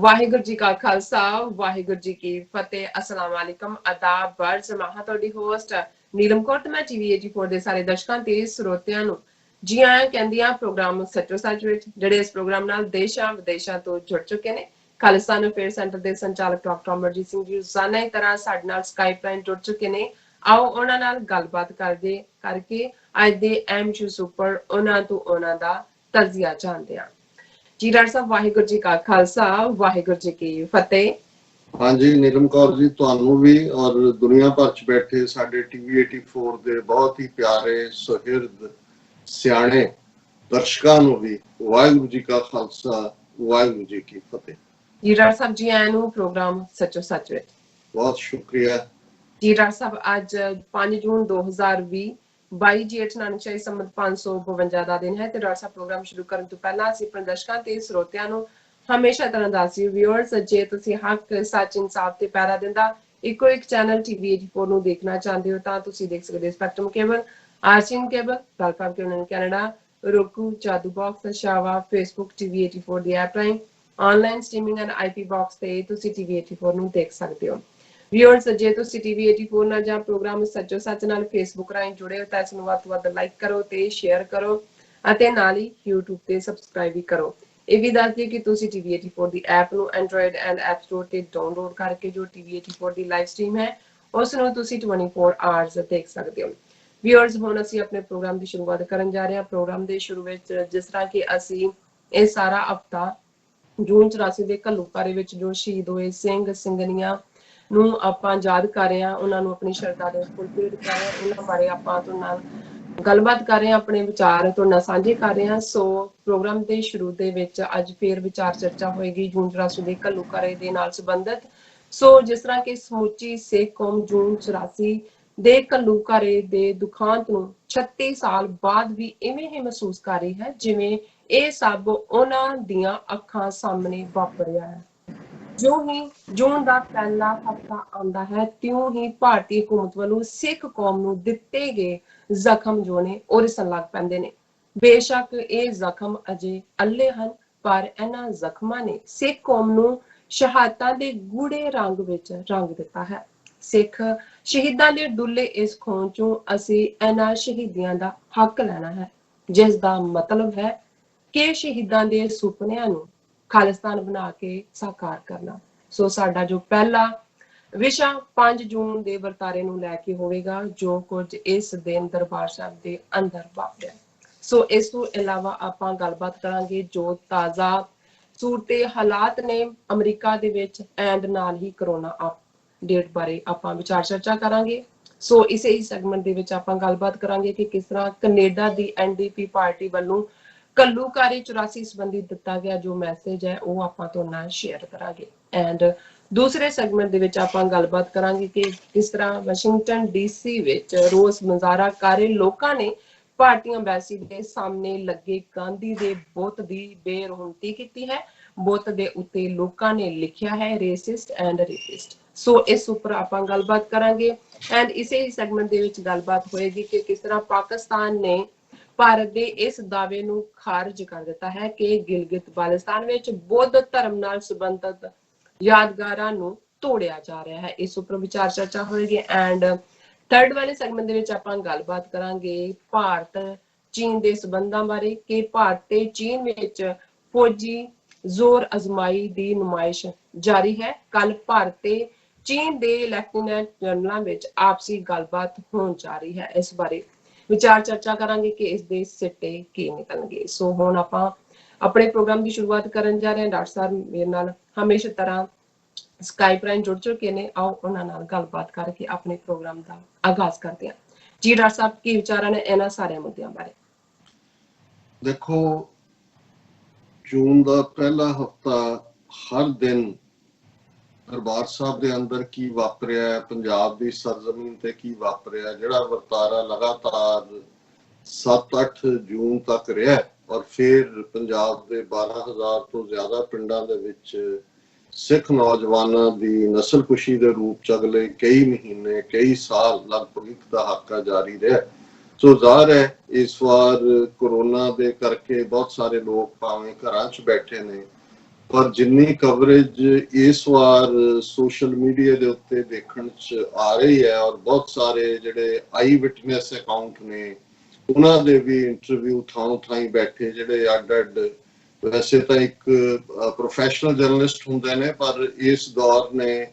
ਵਾਹਿਗੁਰੂ ਜੀ ਕਾ ਖਾਲਸਾ ਵਾਹਿਗੁਰੂ ਜੀ ਕੀ ਫਤਿਹ। अस्सलाम वालेकुम आदाब बर्ज मैं ਤੁਹਾਡੀ ਹੋਸਟ ਨੀਲਮ ਕੌਰ ਤੇ ਮੈਂ ਟੀਵੀ 84 ਦੇ ਸਾਰੇ ਦਰਸ਼ਕਾਂ ਤੇ ਸਰੋਤਿਆਂ ਨੂੰ ਜੀ ਆਇਆਂ ਕਹਿੰਦੀਆਂ ਪ੍ਰੋਗਰਾਮ ਸੱਚੋ ਸੱਚ ਵਿੱਚ ਜਿਹੜੇ ਇਸ ਪ੍ਰੋਗਰਾਮ ਨਾਲ ਦੇਸ਼ਾਂ ਵਿਦੇਸ਼ਾਂ ਤੋਂ ਜੁੜ ਚੁੱਕੇ ਨੇ। ਖਾਲਿਸਤਾਨ ਅਫੇਅਰ ਸੈਂਟਰ ਦੇ ਸੰਚਾਲਕ ਡਾਕਟਰ ਅਮਰਜੀਤ ਸਿੰਘ ਜੀ ਰੋਜ਼ਾਨਾ ਦੀ ਤਰ੍ਹਾਂ ਸਾਡੇ ਨਾਲ ਸਕਾਈਪ ਰਾਹੀਂ ਜੁੜ ਚੁੱਕੇ ਨੇ। ਆਓ ਉਹਨਾਂ ਨਾਲ ਗੱਲਬਾਤ ਕਰਕੇ ਅੱਜ ਦੇ ਐਮਸ਼ੂਸ ਉੱਪਰ ਉਹਨਾਂ ਤੋਂ ਉਹਨਾਂ ਦਾ ਤਜਜ਼ੀਆ ਜਾਣਦੇ ਹਾਂ। जी डॉक्टर साहब वाहिगुरू जी का खालसा वाहिगुरू जी की फतेह। हाँ जी नीलम कौर जी ਤੁਹਾਨੂੰ ਵੀ और दुनिया भर च बैठे ਸਾਡੇ ਟੀਵੀ 84 ਦੇ ਬਹੁਤ ਹੀ ਪਿਆਰੇ ਸੁਹਿਰਦ ਸਿਆਣੇ ਦਰਸ਼ਕਾਂ ਨੂੰ ਵੀ ਵਾਹਿਗੁਰੂ ਜੀ ਕਾ ਖਾਲਸਾ ਵਾਹਿਗੁਰੂ ਜੀ ਕੀ ਫਤਿਹ। जी डॉक्टर साहब जी आए ਨੂੰ ਪ੍ਰੋਗਰਾਮ ਸੱਚੋ ਸੱਚ ਵਿੱਚ बहुत शुक्रिया जी डॉक्टर साहब। ਅੱਜ 5 ਜੂਨ 2020 22 ਜੇਠ ਨਾਨਕਸ਼ਾਹੀ ਸੰਮਤ 552 ਦਾ ਦਿਨ ਹੈ ਤੇ ਡਾਕਟਰ ਸਾਹਿਬ ਪ੍ਰੋਗਰਾਮ ਸ਼ੁਰੂ ਕਰਨ ਤੋਂ ਪਹਿਲਾਂ ਅਸੀਂ ਆਪਣੇ ਦਰਸ਼ਕਾਂ ਤੇ ਸਰੋਤਿਆਂ ਨੂੰ ਹਮੇਸ਼ਾ ਤਰ੍ਹਾਂ ਦੱਸਦੇ ਵਿਊਅਰਸ ਜੇ ਤੁਸੀਂ ਹੱਕ ਸੱਚ ਇਨਸਾਫ ਤੇ ਪਹਿਰਾ ਦਿੰਦਾ ਇੱਕੋ ਇੱਕ ਚੈਨਲ ਟੀਵੀ 84 ਨੂੰ ਦੇਖਣਾ ਚਾਹੁੰਦੇ ਹੋ ਤਾਂ ਤੁਸੀਂ ਦੇਖ ਸਕਦੇ ਹੋ ਸਪੈਕਟਰਮ ਕੇਬਲ, ਆਰਸੀਐਨ ਕੇਬਲ, ਗਲਫਾ ਕੈਨੇਡਾ, roku, ਜਾਦੂ ਬਾਕਸ, ਸ਼ਾਵਾ, ਫੇਸਬੁੱਕ ਟੀਵੀ 84 ਦੀ ਐਪ ਰਾਹੀਂ online streaming and IP box ਤੇ ਤੁਸੀਂ ਟੀਵੀ 84 ਨੂੰ ਦੇਖ ਸਕਦੇ ਹੋ। ਵਿਊਅਰਸ ਜੇ ਤੁਸੀਂ ਟੀਵੀ 84 ਨਾਲ ਜਾਂ ਪ੍ਰੋਗਰਾਮ ਸੱਚੋ ਸੱਚ ਨਾਲ ਫੇਸਬੁੱਕ ਰਾਹੀਂ ਜੁੜੇ ਹੋ ਤਾਂ ਇਸ ਨੂੰ ਵੱਧ ਤੋਂ ਵੱਧ ਲਾਈਕ ਕਰੋ ਤੇ ਸ਼ੇਅਰ ਕਰੋ ਅਤੇ ਨਾਲ ਹੀ YouTube ਤੇ ਸਬਸਕ੍ਰਾਈਬ ਵੀ ਕਰੋ। ਇਹ ਵੀ ਦੱਸ ਦਿਓ ਕਿ ਤੁਸੀਂ ਟੀਵੀ 84 ਦੀ ਐਪ ਨੂੰ ਐਂਡਰੋਇਡ ਐਂਡ ਐਪ ਸਟੋਰ ਤੇ ਡਾਊਨਲੋਡ ਕਰਕੇ ਜੋ ਟੀਵੀ 84 ਦੀ ਲਾਈਵ ਸਟ੍ਰੀਮ ਹੈ ਉਸ ਨੂੰ ਤੁਸੀਂ 24 ਆਵਰਸ ਦੇਖ ਸਕਦੇ ਹੋ। ਵਿਊਅਰਸ ਹੁਣ ਅਸੀਂ ਆਪਣੇ ਪ੍ਰੋਗਰਾਮ ਦੀ ਸ਼ੁਰੂਆਤ ਕਰਨ ਜਾ ਰਹੇ ਹਾਂ। ਪ੍ਰੋਗਰਾਮ ਦੇ ਸ਼ੁਰੂ ਵਿੱਚ ਜਿਸ ਤਰ੍ਹਾਂ ਕਿ ਅਸੀਂ ਇਹ ਸਾਰਾ ਹਫਤਾ ਜੂਨ 84 ਦੇ ਘੱਲੂਘਾਰੇ ਵਿੱਚ ਜੋ ਸ਼ਹੀਦ ਹੋਏ ਸਿੰਘ ਸਿੰਘਣੀਆਂ ਨੂੰ ਆਪਾਂ ਯਾਦ ਕਰ ਰਹੇ ਹਾਂ, ਉਹਨਾਂ ਨੂੰ ਆਪਣੀ ਸ਼ਰਧਾ ਦੇ ਫੁੱਲ ਭੇਟ ਕਰ ਰਹੇ ਹਾਂ, ਉਹਨਾਂ ਬਾਰੇ ਆਪਾਂ ਤੁਹਾਡੇ ਨਾਲ ਗੱਲਬਾਤ ਕਰ ਰਹੇ ਹਾਂ, ਆਪਣੇ ਵਿਚਾਰ ਤੁਹਾਡੇ ਨਾਲ ਸਾਂਝੇ ਕਰ ਰਹੇ ਹਾਂ। ਸੋ ਪ੍ਰੋਗਰਾਮ ਦੇ ਸ਼ੁਰੂ ਦੇ ਵਿੱਚ ਅੱਜ ਫੇਰ ਵਿਚਾਰ ਚਰਚਾ ਹੋਏਗੀ ਜੂਨ 84 ਦੇ ਘੱਲੂਘਾਰੇ ਦੇ ਨਾਲ ਸੰਬੰਧਿਤ। ਸੋ ਜਿਸ ਤਰ੍ਹਾਂ ਕਿ ਸਮੁੱਚੀ ਸਿੱਖ ਕੌਮ ਜੂਨ 84 ਦੇ ਘੱਲੂਘਾਰੇ ਦੇ ਦੁਖਾਂਤ ਨੂੰ 36 ਸਾਲ ਬਾਅਦ ਵੀ ਇਵੇਂ ਹੀ ਮਹਿਸੂਸ ਕਰ ਰਹੀ ਹੈ ਜਿਵੇਂ ਇਹ ਸਭ ਉਹਨਾਂ ਦੀਆਂ ਅੱਖਾਂ ਸਾਹਮਣੇ ਵਾਪਰਿਆ ਹੈ। ਜੋ ਹੀ ਜੂਨ ਦਾ ਪਹਿਲਾ ਹਫਤਾ ਆਉਂਦਾ ਹੈ ਤਿਉਂ ਹੀ ਭਾਰਤੀ ਹਕੂਮਤ ਵੱਲੋਂ ਸਿੱਖ ਕੌਮ ਨੂੰ ਦਿੱਤੇ ਗਏ ਜ਼ਖਮ ਜੋ ਨੇ ਉਹ ਰਿਸਣ ਲੱਗ ਪੈਂਦੇ ਨੇ। ਬੇਸ਼ੱਕ ਇਹ ਜ਼ਖਮ ਅਜੇ ਅੱਲੇ ਹਨ ਪਰ ਇਹਨਾਂ ਜ਼ਖਮਾਂ ਨੇ ਸਿੱਖ ਕੌਮ ਨੂੰ ਸ਼ਹਾਦਤਾਂ ਦੇ ਗੂੜੇ ਰੰਗ ਵਿੱਚ ਰੰਗ ਦਿੱਤਾ ਹੈ। ਸਿੱਖ ਸ਼ਹੀਦਾਂ ਦੇ ਡੁੱਲੇ ਇਸ ਖੂਨ ਚੋਂ ਅਸੀਂ ਇਹਨਾਂ ਸ਼ਹੀਦੀਆਂ ਦਾ ਹੱਕ ਲੈਣਾ ਹੈ ਜਿਸ ਦਾ ਮਤਲਬ ਹੈ ਕਿ ਸ਼ਹੀਦਾਂ ਦੇ ਸੁਪਨਿਆਂ ਨੂੰ ਖਾਲਿਸਤਾਨ ਬਣਾ ਕੇ ਸਾਕਾਰ ਕਰਨਾ। ਸੋ ਸਾਡਾ ਜੋ ਪਹਿਲਾ ਵਿਸ਼ਾ 5 ਜੂਨ ਦੇ ਵਰਤਾਰੇ ਨੂੰ ਲੈ ਕੇ ਹੋਵੇਗਾ ਜੋ ਕੁਝ ਇਸ ਦਿਨ ਦਰਬਾਰ ਸਾਹਿਬ ਦੇ ਅੰਦਰ ਵਾਪਰਿਆ। ਸੋ ਇਸ ਤੋਂ ਇਲਾਵਾ ਆਪਾਂ ਗੱਲਬਾਤ ਕਰਾਂਗੇ ਜੋ ਤਾਜ਼ਾ ਸੂਰਤੇ ਹਾਲਾਤ ਨੇ ਅਮਰੀਕਾ ਦੇ ਵਿੱਚ ਐਂਡ ਨਾਲ ਹੀ ਕਰੋਨਾ ਅਪਡੇਟ ਬਾਰੇ ਆਪਾਂ ਵਿਚਾਰ ਚਰਚਾ ਕਰਾਂਗੇ। ਸੋ ਇਸੇ ਹੀ ਸੈਗਮੈਂਟ ਦੇ ਵਿੱਚ ਆਪਾਂ ਗੱਲਬਾਤ ਕਰਾਂਗੇ ਕਿ ਕਿਸ ਤਰ੍ਹਾਂ ਕੈਨੇਡਾ ਦੀ ਐਨਡੀਪੀ ਪਾਰਟੀ ਵੱਲੋਂ ਘੱਲੂਘਾਰੇ 84 ਸੰਬੰਧੀ ਦਿੱਤਾ ਗਿਆ ਜੋ ਮੈਸੇਜ ਹੈ ਉਹ ਆਪਾਂ ਤੁਹਾਡੇ ਨਾਲ ਸ਼ੇਅਰ ਕਰਾਂਗੇ। ਐਂਡ ਦੂਸਰੇ ਸੈਗਮੈਂਟ ਦੇ ਵਿੱਚ ਆਪਾਂ ਗੱਲਬਾਤ ਕਰਾਂਗੇ ਕਿ ਕਿਸ ਤਰ੍ਹਾਂ ਵਾਸ਼ਿੰਗਟਨ ਡੀਸੀ ਵਿੱਚ ਰੋਸ ਮੁਜ਼ਾਹਰਾ ਕਰ ਰਹੇ ਲੋਕਾਂ ਨੇ ਭਾਰਤੀ ਐਮਬੈਸੀ ਦੇ ਸਾਹਮਣੇ ਲੱਗੇ ਗਾਂਧੀ ਦੇ ਬੁੱਤ ਦੀ ਬੇਰੁਖੀ ਕੀਤੀ ਹੈ। ਬੁੱਤ ਦੇ ਉੱਤੇ ਲੋਕਾਂ ਨੇ ਲਿਖਿਆ ਹੈ ਰੇਸਿਸਟ ਐਂਡ ਰੇਪਿਸਟ। ਸੋ ਇਸ ਉੱਪਰ ਆਪਾਂ ਗੱਲਬਾਤ ਕਰਾਂਗੇ ਐਂਡ ਇਸੇ ਹੀ ਸੈਗਮੈਂਟ ਦੇ ਵਿੱਚ ਗੱਲਬਾਤ ਹੋਏਗੀ ਕਿ ਕਿਸ ਤਰ੍ਹਾਂ ਪਾਕਿਸਤਾਨ ਨੇ ਭਾਰਤ ਦੇ ਇਸ ਦਾਅਵੇ ਨੂੰ ਖਾਰਜ ਕਰ ਦਿੱਤਾ ਹੈ ਕਿ ਗਿਲਗਿਤ ਬਾਲਟਿਸਤਾਨ ਵਿੱਚ ਬੁੱਧ ਧਰਮ ਨਾਲ ਸੰਬੰਧਿਤ ਯਾਦਗਾਰਾਂ ਨੂੰ ਤੋੜਿਆ ਜਾ ਰਿਹਾ ਹੈ। ਇਸ ਉੱਪਰ ਵਿਚਾਰ ਚਰਚਾ ਹੋਏਗੀ ਐਂਡ ਥਰਡ ਵਾਲੇ ਸੈਗਮੈਂਟ ਦੇ ਵਿੱਚ ਆਪਾਂ ਗੱਲਬਾਤ ਕਰਾਂਗੇ ਭਾਰਤ ਚੀਨ ਦੇ ਸੰਬੰਧਾਂ ਬਾਰੇ ਕਿ ਭਾਰਤ ਤੇ ਚੀਨ ਵਿੱਚ ਫੌਜੀ ਜ਼ੋਰ ਅਜ਼ਮਾਈ ਦੀ ਨੁਮਾਇਸ਼ ਜਾਰੀ ਹੈ। ਕੱਲ ਭਾਰਤ ਤੇ ਚੀਨ ਦੇ ਲੈਫਟੀਨੈਂਟ ਜਨਰਲਾਂ ਵਿੱਚ ਆਪਸੀ ਗੱਲਬਾਤ ਹੋਣ ਜਾ ਰਹੀ ਹੈ। ਇਸ ਬਾਰੇ ਵਿਚਾਰ ਚਰਚਾ ਕਰਾਂਗੇ ਕਿ ਇਸ ਦੇ ਸਿੱਟੇ ਕੀ ਨਿਕਲਣਗੇ। ਸੋ ਹੁਣ ਆਪਾਂ ਆਪਣੇ ਪ੍ਰੋਗਰਾਮ ਦੀ ਸ਼ੁਰੂਆਤ ਕਰਨ ਜਾ ਰਹੇ ਹਾਂ। ਡਾਕਟਰ ਸਾਹਿਬ ਮੇਰੇ ਨਾਲ ਹਮੇਸ਼ਾ ਤਰ੍ਹਾਂ ਸਕਾਈਪ ਰਾਹੀਂ ਜੁੜ ਚੁੱਕੇ ਨੇ। ਆਓ ਉਹਨਾਂ ਨਾਲ ਗੱਲਬਾਤ ਕਰਕੇ ਆਪਣੇ ਪ੍ਰੋਗਰਾਮ ਦਾ ਆਗਾਜ਼ ਕਰਦੇ ਹਾਂ। ਜੀ ਡਾਕਟਰ ਸਾਹਿਬ ਕੀ ਵਿਚਾਰਾਂ ਨੇ ਇਹਨਾਂ ਸਾਰੇ ਮੁੱਦਿਆਂ ਬਾਰੇ? ਦੇਖੋ ਜੂਨ ਦਾ ਪਹਿਲਾ ਹਫਤਾ ਹਰ ਦਿਨ ਦਰਬਾਰ ਸਾਹਿਬ ਦੇ ਅੰਦਰ ਕੀ ਵਾਪਰਿਆ, ਪੰਜਾਬ ਦੀ ਸਰਜ਼ਮੀਨ ਤੇ ਕੀ ਵਾਪਰਿਆ, ਜਿਹੜਾ ਵਰਤਾਰਾ ਲਗਾਤਾਰ 7-8 ਜੂਨ ਤੱਕ ਰਿਹਾ ਔਰ ਫਿਰ ਪੰਜਾਬ ਦੇ 12,000 ਤੋਂ ਜ਼ਿਆਦਾ ਪਿੰਡਾਂ ਦੇ ਵਿੱਚ ਸਿੱਖ ਨੌਜਵਾਨਾਂ ਦੀ ਨਸਲਕੁਸ਼ੀ ਦੇ ਰੂਪ ਚ ਅਗਲੇ ਕਈ ਮਹੀਨੇ ਕਈ ਸਾਲ ਲਗਭਗ ਇੱਕ ਦਹਾਕਾ ਜਾਰੀ ਰਿਹਾ। ਸੋ ਜ਼ਾਹਰ ਹੈ ਇਸ ਵਾਰ ਕੋਰੋਨਾ ਦੇ ਕਰਕੇ ਬਹੁਤ ਸਾਰੇ ਲੋਕ ਭਾਵੇਂ ਘਰਾਂ 'ਚ ਬੈਠੇ ਨੇ ਪਰ ਜਿੰਨੀ ਕਵਰੇਜ ਇਸ ਵਾਰ ਸੋਸ਼ਲ ਮੀਡੀਆ ਦੇ ਉੱਤੇ ਦੇਖਣ ਚ ਆ ਰਹੀ ਹੈ ਔਰ ਬਹੁਤ ਸਾਰੇ ਜਿਹੜੇ ਆਈ ਵਿਟਨੈਸ ਅਕਾਊਂਟ ਨੇ ਉਹਨਾਂ ਦੇ ਵੀ ਇੰਟਰਵਿਊ ਥਾਂ ਥਾਈ ਬੈਠੇ ਜਿਹੜੇ ਅੱਡ ਵੈਸੇ ਤਾਂ ਇੱਕ ਪ੍ਰੋਫੈਸ਼ਨਲ ਜਰਨਲਿਸਟ ਹੁੰਦੇ ਨੇ ਪਰ ਇਸ ਦੌਰ ਨੇ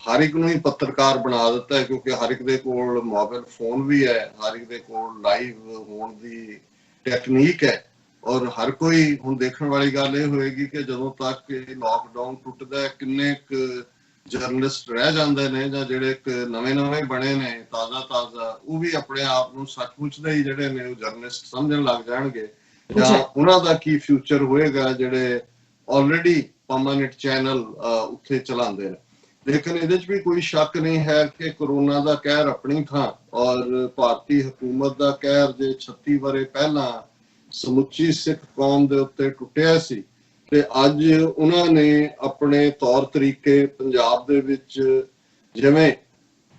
ਹਰ ਇੱਕ ਨੂੰ ਹੀ ਪੱਤਰਕਾਰ ਬਣਾ ਦਿੱਤਾ ਹੈ ਕਿਉਂਕਿ ਹਰ ਇੱਕ ਦੇ ਕੋਲ ਮੋਬਾਈਲ ਫੋਨ ਵੀ ਹੈ, ਹਰ ਇੱਕ ਦੇ ਕੋਲ ਲਾਈਵ ਹੋਣ ਦੀ ਟੈਕਨੀਕ ਹੈ ਔਰ ਹਰ ਕੋਈ ਹੁਣ ਦੇਖਣ ਵਾਲੀ ਗੱਲ ਇਹ ਹੋਏਗੀ ਕਿ ਜਦੋਂ ਤੱਕ ਇਹ ਲਾਕਡਾਊਨ ਟੁੱਟਦਾ ਕਿੰਨੇ ਕੁ ਜਰਨਲਿਸਟ ਰਹਿ ਜਾਂਦੇ ਨੇ ਜਾਂ ਜਿਹੜੇ ਨਵੇਂ ਬਣੇ ਨੇ ਤਾਜ਼ਾ ਉਹ ਵੀ ਆਪਣੇ ਆਪ ਨੂੰ ਸੱਚਮੁੱਚ ਦੇ ਹੀ ਜਿਹੜੇ ਨੇ ਉਹ ਜਰਨਲਿਸਟ ਸਮਝਣ ਲੱਗ ਜਾਣਗੇ ਜਾਂ ਉਹਨਾਂ ਦਾ ਕੀ ਫਿਊਚਰ ਹੋਏਗਾ ਜਿਹੜੇ ਆਲਰੇਡੀ ਪਰਮਾਨੈਂਟ ਚੈਨਲ ਉੱਥੇ ਚਲਾਉਂਦੇ ਨੇ। ਲੇਕਿਨ ਇਹਦੇ ਚ ਵੀ ਕੋਈ ਸ਼ੱਕ ਨਹੀਂ ਹੈ ਕਿ ਕੋਰੋਨਾ ਦਾ ਕਹਿਰ ਆਪਣੀ ਥਾਂ ਔਰ ਭਾਰਤੀ ਹਕੂਮਤ ਦਾ ਕਹਿਰ ਜੇ 36 ਵਰੇ ਪਹਿਲਾਂ ਸਮੁੱਚੀ ਸਿੱਖ ਕੌਮ ਦੇ ਉੱਤੇ ਟੁੱਟਿਆ ਸੀ ਤੇ ਅੱਜ ਉਹਨਾਂ ਨੇ ਆਪਣੇ ਤੌਰ ਤਰੀਕੇ ਪੰਜਾਬ ਦੇ ਵਿੱਚ ਜਿਵੇਂ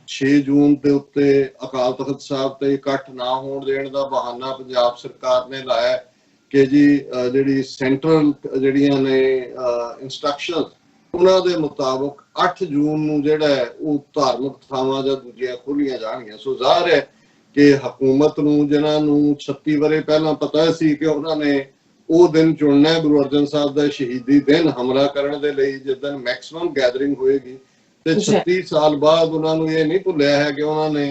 6 ਜੂਨ ਦੇ ਉੱਤੇ ਅਕਾਲ ਤਖਤ ਸਾਹਿਬ ਤੇ ਇਕੱਠ ਨਾ ਹੋਣ ਦੇਣ ਦਾ ਬਹਾਨਾ ਪੰਜਾਬ ਸਰਕਾਰ ਨੇ ਲਾਇਆ ਕਿ ਜੀ ਜਿਹੜੀ ਸੈਂਟਰਲ ਜਿਹੜੀਆਂ ਨੇ ਇੰਸਟਰਕਸ਼ਨ ਉਹਨਾਂ ਦੇ ਮੁਤਾਬਕ 8 ਜੂਨ ਨੂੰ ਜਿਹੜਾ ਹੈ ਉਹ ਧਾਰਮਿਕ ਥਾਵਾਂ ਜਾਂ ਦੂਜੀਆਂ ਖੋਲੀਆਂ ਜਾਣਗੀਆਂ। ਸੋ ਜ਼ਾਹਰ ਹੈ ਕਿ ਹਕੂਮਤ ਨੂੰ ਜਿਨ੍ਹਾਂ ਨੂੰ 36 ਵਰੇ ਪਹਿਲਾਂ ਪਤਾ ਸੀ ਕਿ ਉਹਨਾਂ ਨੇ ਉਹ ਦਿਨ ਚੁਣਨਾ ਗੁਰੂ ਅਰਜਨ ਸਾਹਿਬ ਦਾ ਸ਼ਹੀਦੀ ਦਿਨ ਹਮਲਾ ਕਰਨ ਦੇ ਲਈ ਜਿਸ ਦਿਨ ਮੈਕਸਿਮਮ ਗੈਦਰਿੰਗ ਹੋਏਗੀ ਤੇ 36 ਸਾਲ ਬਾਅਦ ਉਹਨਾਂ ਨੂੰ ਇਹ ਨਹੀਂ ਭੁੱਲਿਆ ਹੈ ਕਿ ਉਹਨਾਂ ਨੇ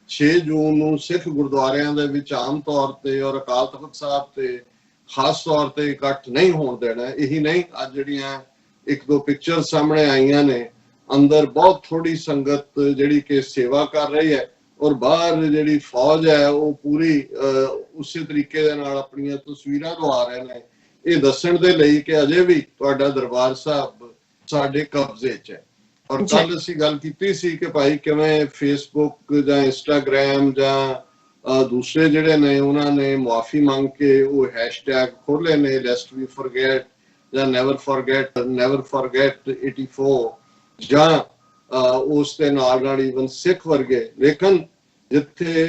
6 ਜੂਨ ਨੂੰ ਸਿੱਖ ਗੁਰਦੁਆਰਿਆਂ ਦੇ ਵਿੱਚ ਆਮ ਤੌਰ ਤੇ ਔਰ ਅਕਾਲ ਤਖਤ ਸਾਹਿਬ ਤੇ ਖਾਸ ਤੌਰ ਤੇ ਇਕੱਠ ਨਹੀਂ ਹੋਣ ਦੇਣਾ। ਇਹੀ ਨਹੀਂ ਅੱਜ ਜਿਹੜੀਆਂ ਇੱਕ ਦੋ ਪਿਕਚਰ ਸਾਹਮਣੇ ਆਈਆਂ ਨੇ ਅੰਦਰ ਬਹੁਤ ਥੋੜੀ ਸੰਗਤ ਜਿਹੜੀ ਕਿ ਸੇਵਾ ਕਰ ਰਹੀ ਹੈ ਔਰ ਬਾਹਰ ਜਿਹੜੀ ਫੌਜ ਹੈ ਉਹ ਪੂਰੀ ਉਸੇ ਤਰੀਕੇ ਦੇ ਨਾਲ ਆਪਣੀਆਂ ਤਸਵੀਰਾਂ ਲਵਾ ਰਹੇ ਨੇ ਇਹ ਦੱਸਣ ਦੇ ਲਈ ਕਿ ਅਜੇ ਵੀ ਤੁਹਾਡਾ ਦਰਬਾਰ ਸਾਹਿਬ ਸਾਡੇ ਕਬਜ਼ੇ 'ਚ ਹੈ। ਔਰ ਕੱਲ ਅਸੀਂ ਗੱਲ ਕੀਤੀ ਸੀ ਕਿ ਭਾਈ ਕਿਵੇਂ ਫੇਸਬੁੱਕ ਜਾਂ ਇੰਸਟਾਗ੍ਰਾਮ ਜਾਂ ਦੂਸਰੇ ਜਿਹੜੇ ਨੇ ਉਹਨਾਂ ਨੇ ਮੁਆਫੀ ਮੰਗ ਕੇ ਉਹ ਹੈਸ਼ਟੈਗ ਖੋਲੇ ਨੇ ਲੈਸਟ ਵੀ ਫੋਰਗੇਟ ਜਾਂ ਨੈਵਰ ਫੋਰਗੇਟ 84 ਜਾਂ ਉਸ ਦੇ ਨਾਲ ਈਵਨ ਸਿੱਖ ਵਰਗੇ। ਲੇਕਿਨ ਜਿੱਥੇ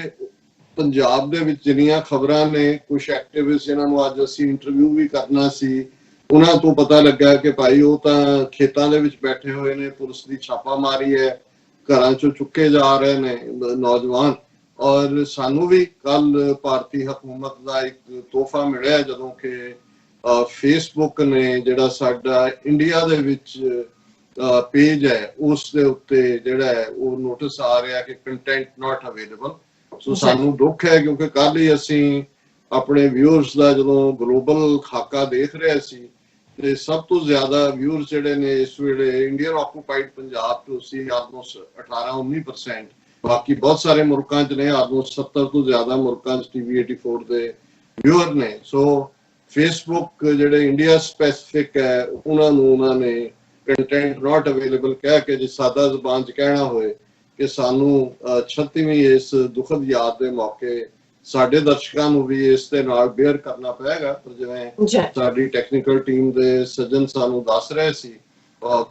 ਪੰਜਾਬ ਦੇ ਵਿੱਚ ਜਿੰਨੀਆਂ ਖਬਰਾਂ ਨੇ ਕੁਝ ਐਕਟਿਵਿਸਟ ਜਿਨ੍ਹਾਂ ਨੂੰ ਅੱਜ ਅਸੀਂ ਇੰਟਰਵਿਊ ਵੀ ਕਰਨਾ ਸੀ ਉਹਨਾਂ ਤੋਂ ਪਤਾ ਲੱਗਾ ਕਿ ਭਾਈ ਉਹ ਤਾਂ ਖੇਤਾਂ ਦੇ ਵਿੱਚ ਬੈਠੇ ਹੋਏ ਨੇ, ਪੁਲਿਸ ਦੀ ਛਾਪਾ ਮਾਰੀ ਹੈ, ਘਰਾਂ ਚੋਂ ਚੁੱਕੇ ਜਾ ਰਹੇ ਨੇ ਨੌਜਵਾਨ। ਔਰ ਸਾਨੂੰ ਵੀ ਕੱਲ ਭਾਰਤੀ ਹਕੂਮਤ ਦਾ ਇੱਕ ਤੋਹਫਾ ਮਿਲਿਆ ਜਦੋਂ ਕਿ ਫੇਸਬੁੱਕ ਨੇ ਜਿਹੜਾ ਸਾਡਾ ਇੰਡੀਆ ਦੇ ਵਿੱਚ ਪੇਜ ਹੈ ਉਸ ਦੇ ਉੱਤੇ ਜਿਹੜਾ ਹੈ ਉਹ ਨੋਟਿਸ ਆ ਰਿਹਾ ਕਿ ਕੰਟੈਂਟ ਨਾਟ ਅਵੇਲੇਬਲ। ਸੋ ਸਾਨੂੰ ਦੁੱਖ ਹੈ ਕਿਉਂਕਿ ਕੱਲ ਹੀ ਅਸੀਂ ਆਪਣੇ ਵਿਊਅਰਸ ਦਾ ਜਦੋਂ ਗਲੋਬਲ ਖਾਕਾ ਦੇਖ ਰਹੇ ਸੀ ਤੇ ਸਭ ਤੋਂ ਜ਼ਿਆਦਾ ਵਿਊਅਰਸ ਜਿਹੜੇ ਨੇ ਇਸ ਵੇਲੇ ਇੰਡੀਅਨ ਆਕੂਪਾਈਡ ਪੰਜਾਬ ਤੋਂ ਸੀ ਆਲਮੋਸਟ 18-19%। ਬਾਕੀ ਬਹੁਤ ਸਾਰੇ ਮੁਲਕਾਂ 'ਚ ਨੇ ਆਲਮੋਸਟ 70 ਤੋਂ ਜ਼ਿਆਦਾ ਮੁਲਕਾਂ 'ਚ TV 84 ਦੇ ਵਿਊਅਰ ਨੇ। ਸੋ ਫੇਸਬੁੱਕ ਜਿਹੜੇ ਇੰਡੀਆ ਸਪੈਸੀਫਿਕ ਹੈ ਉਹਨਾਂ ਨੇ ਕੰਟੈਂਟ ਨਾਟ ਅਵੇਲੇਬਲ ਕਹਿ ਕੇ ਜੇ ਸਾਦਾ ਜ਼ੁਬਾਨ 'ਚ ਕਹਿਣਾ ਹੋਏ ਕਿ ਸਾਨੂੰ 36ਵੀਂ ਇਸ ਦੁਖਦ ਯਾਦ ਦੇ ਮੌਕੇ ਸਾਡੇ ਦਰਸ਼ਕਾਂ ਨੂੰ ਵੀ ਇਸ ਦੇ ਨਾਲ ਬੇਅਰ ਕਰਨਾ ਪਏਗਾ। ਪਰ ਜਿਵੇਂ ਸਾਡੀ ਟੈਕਨੀਕਲ ਟੀਮ ਦੇ ਸੱਜਣ ਸਾਨੂੰ ਦੱਸ ਰਹੇ ਸੀ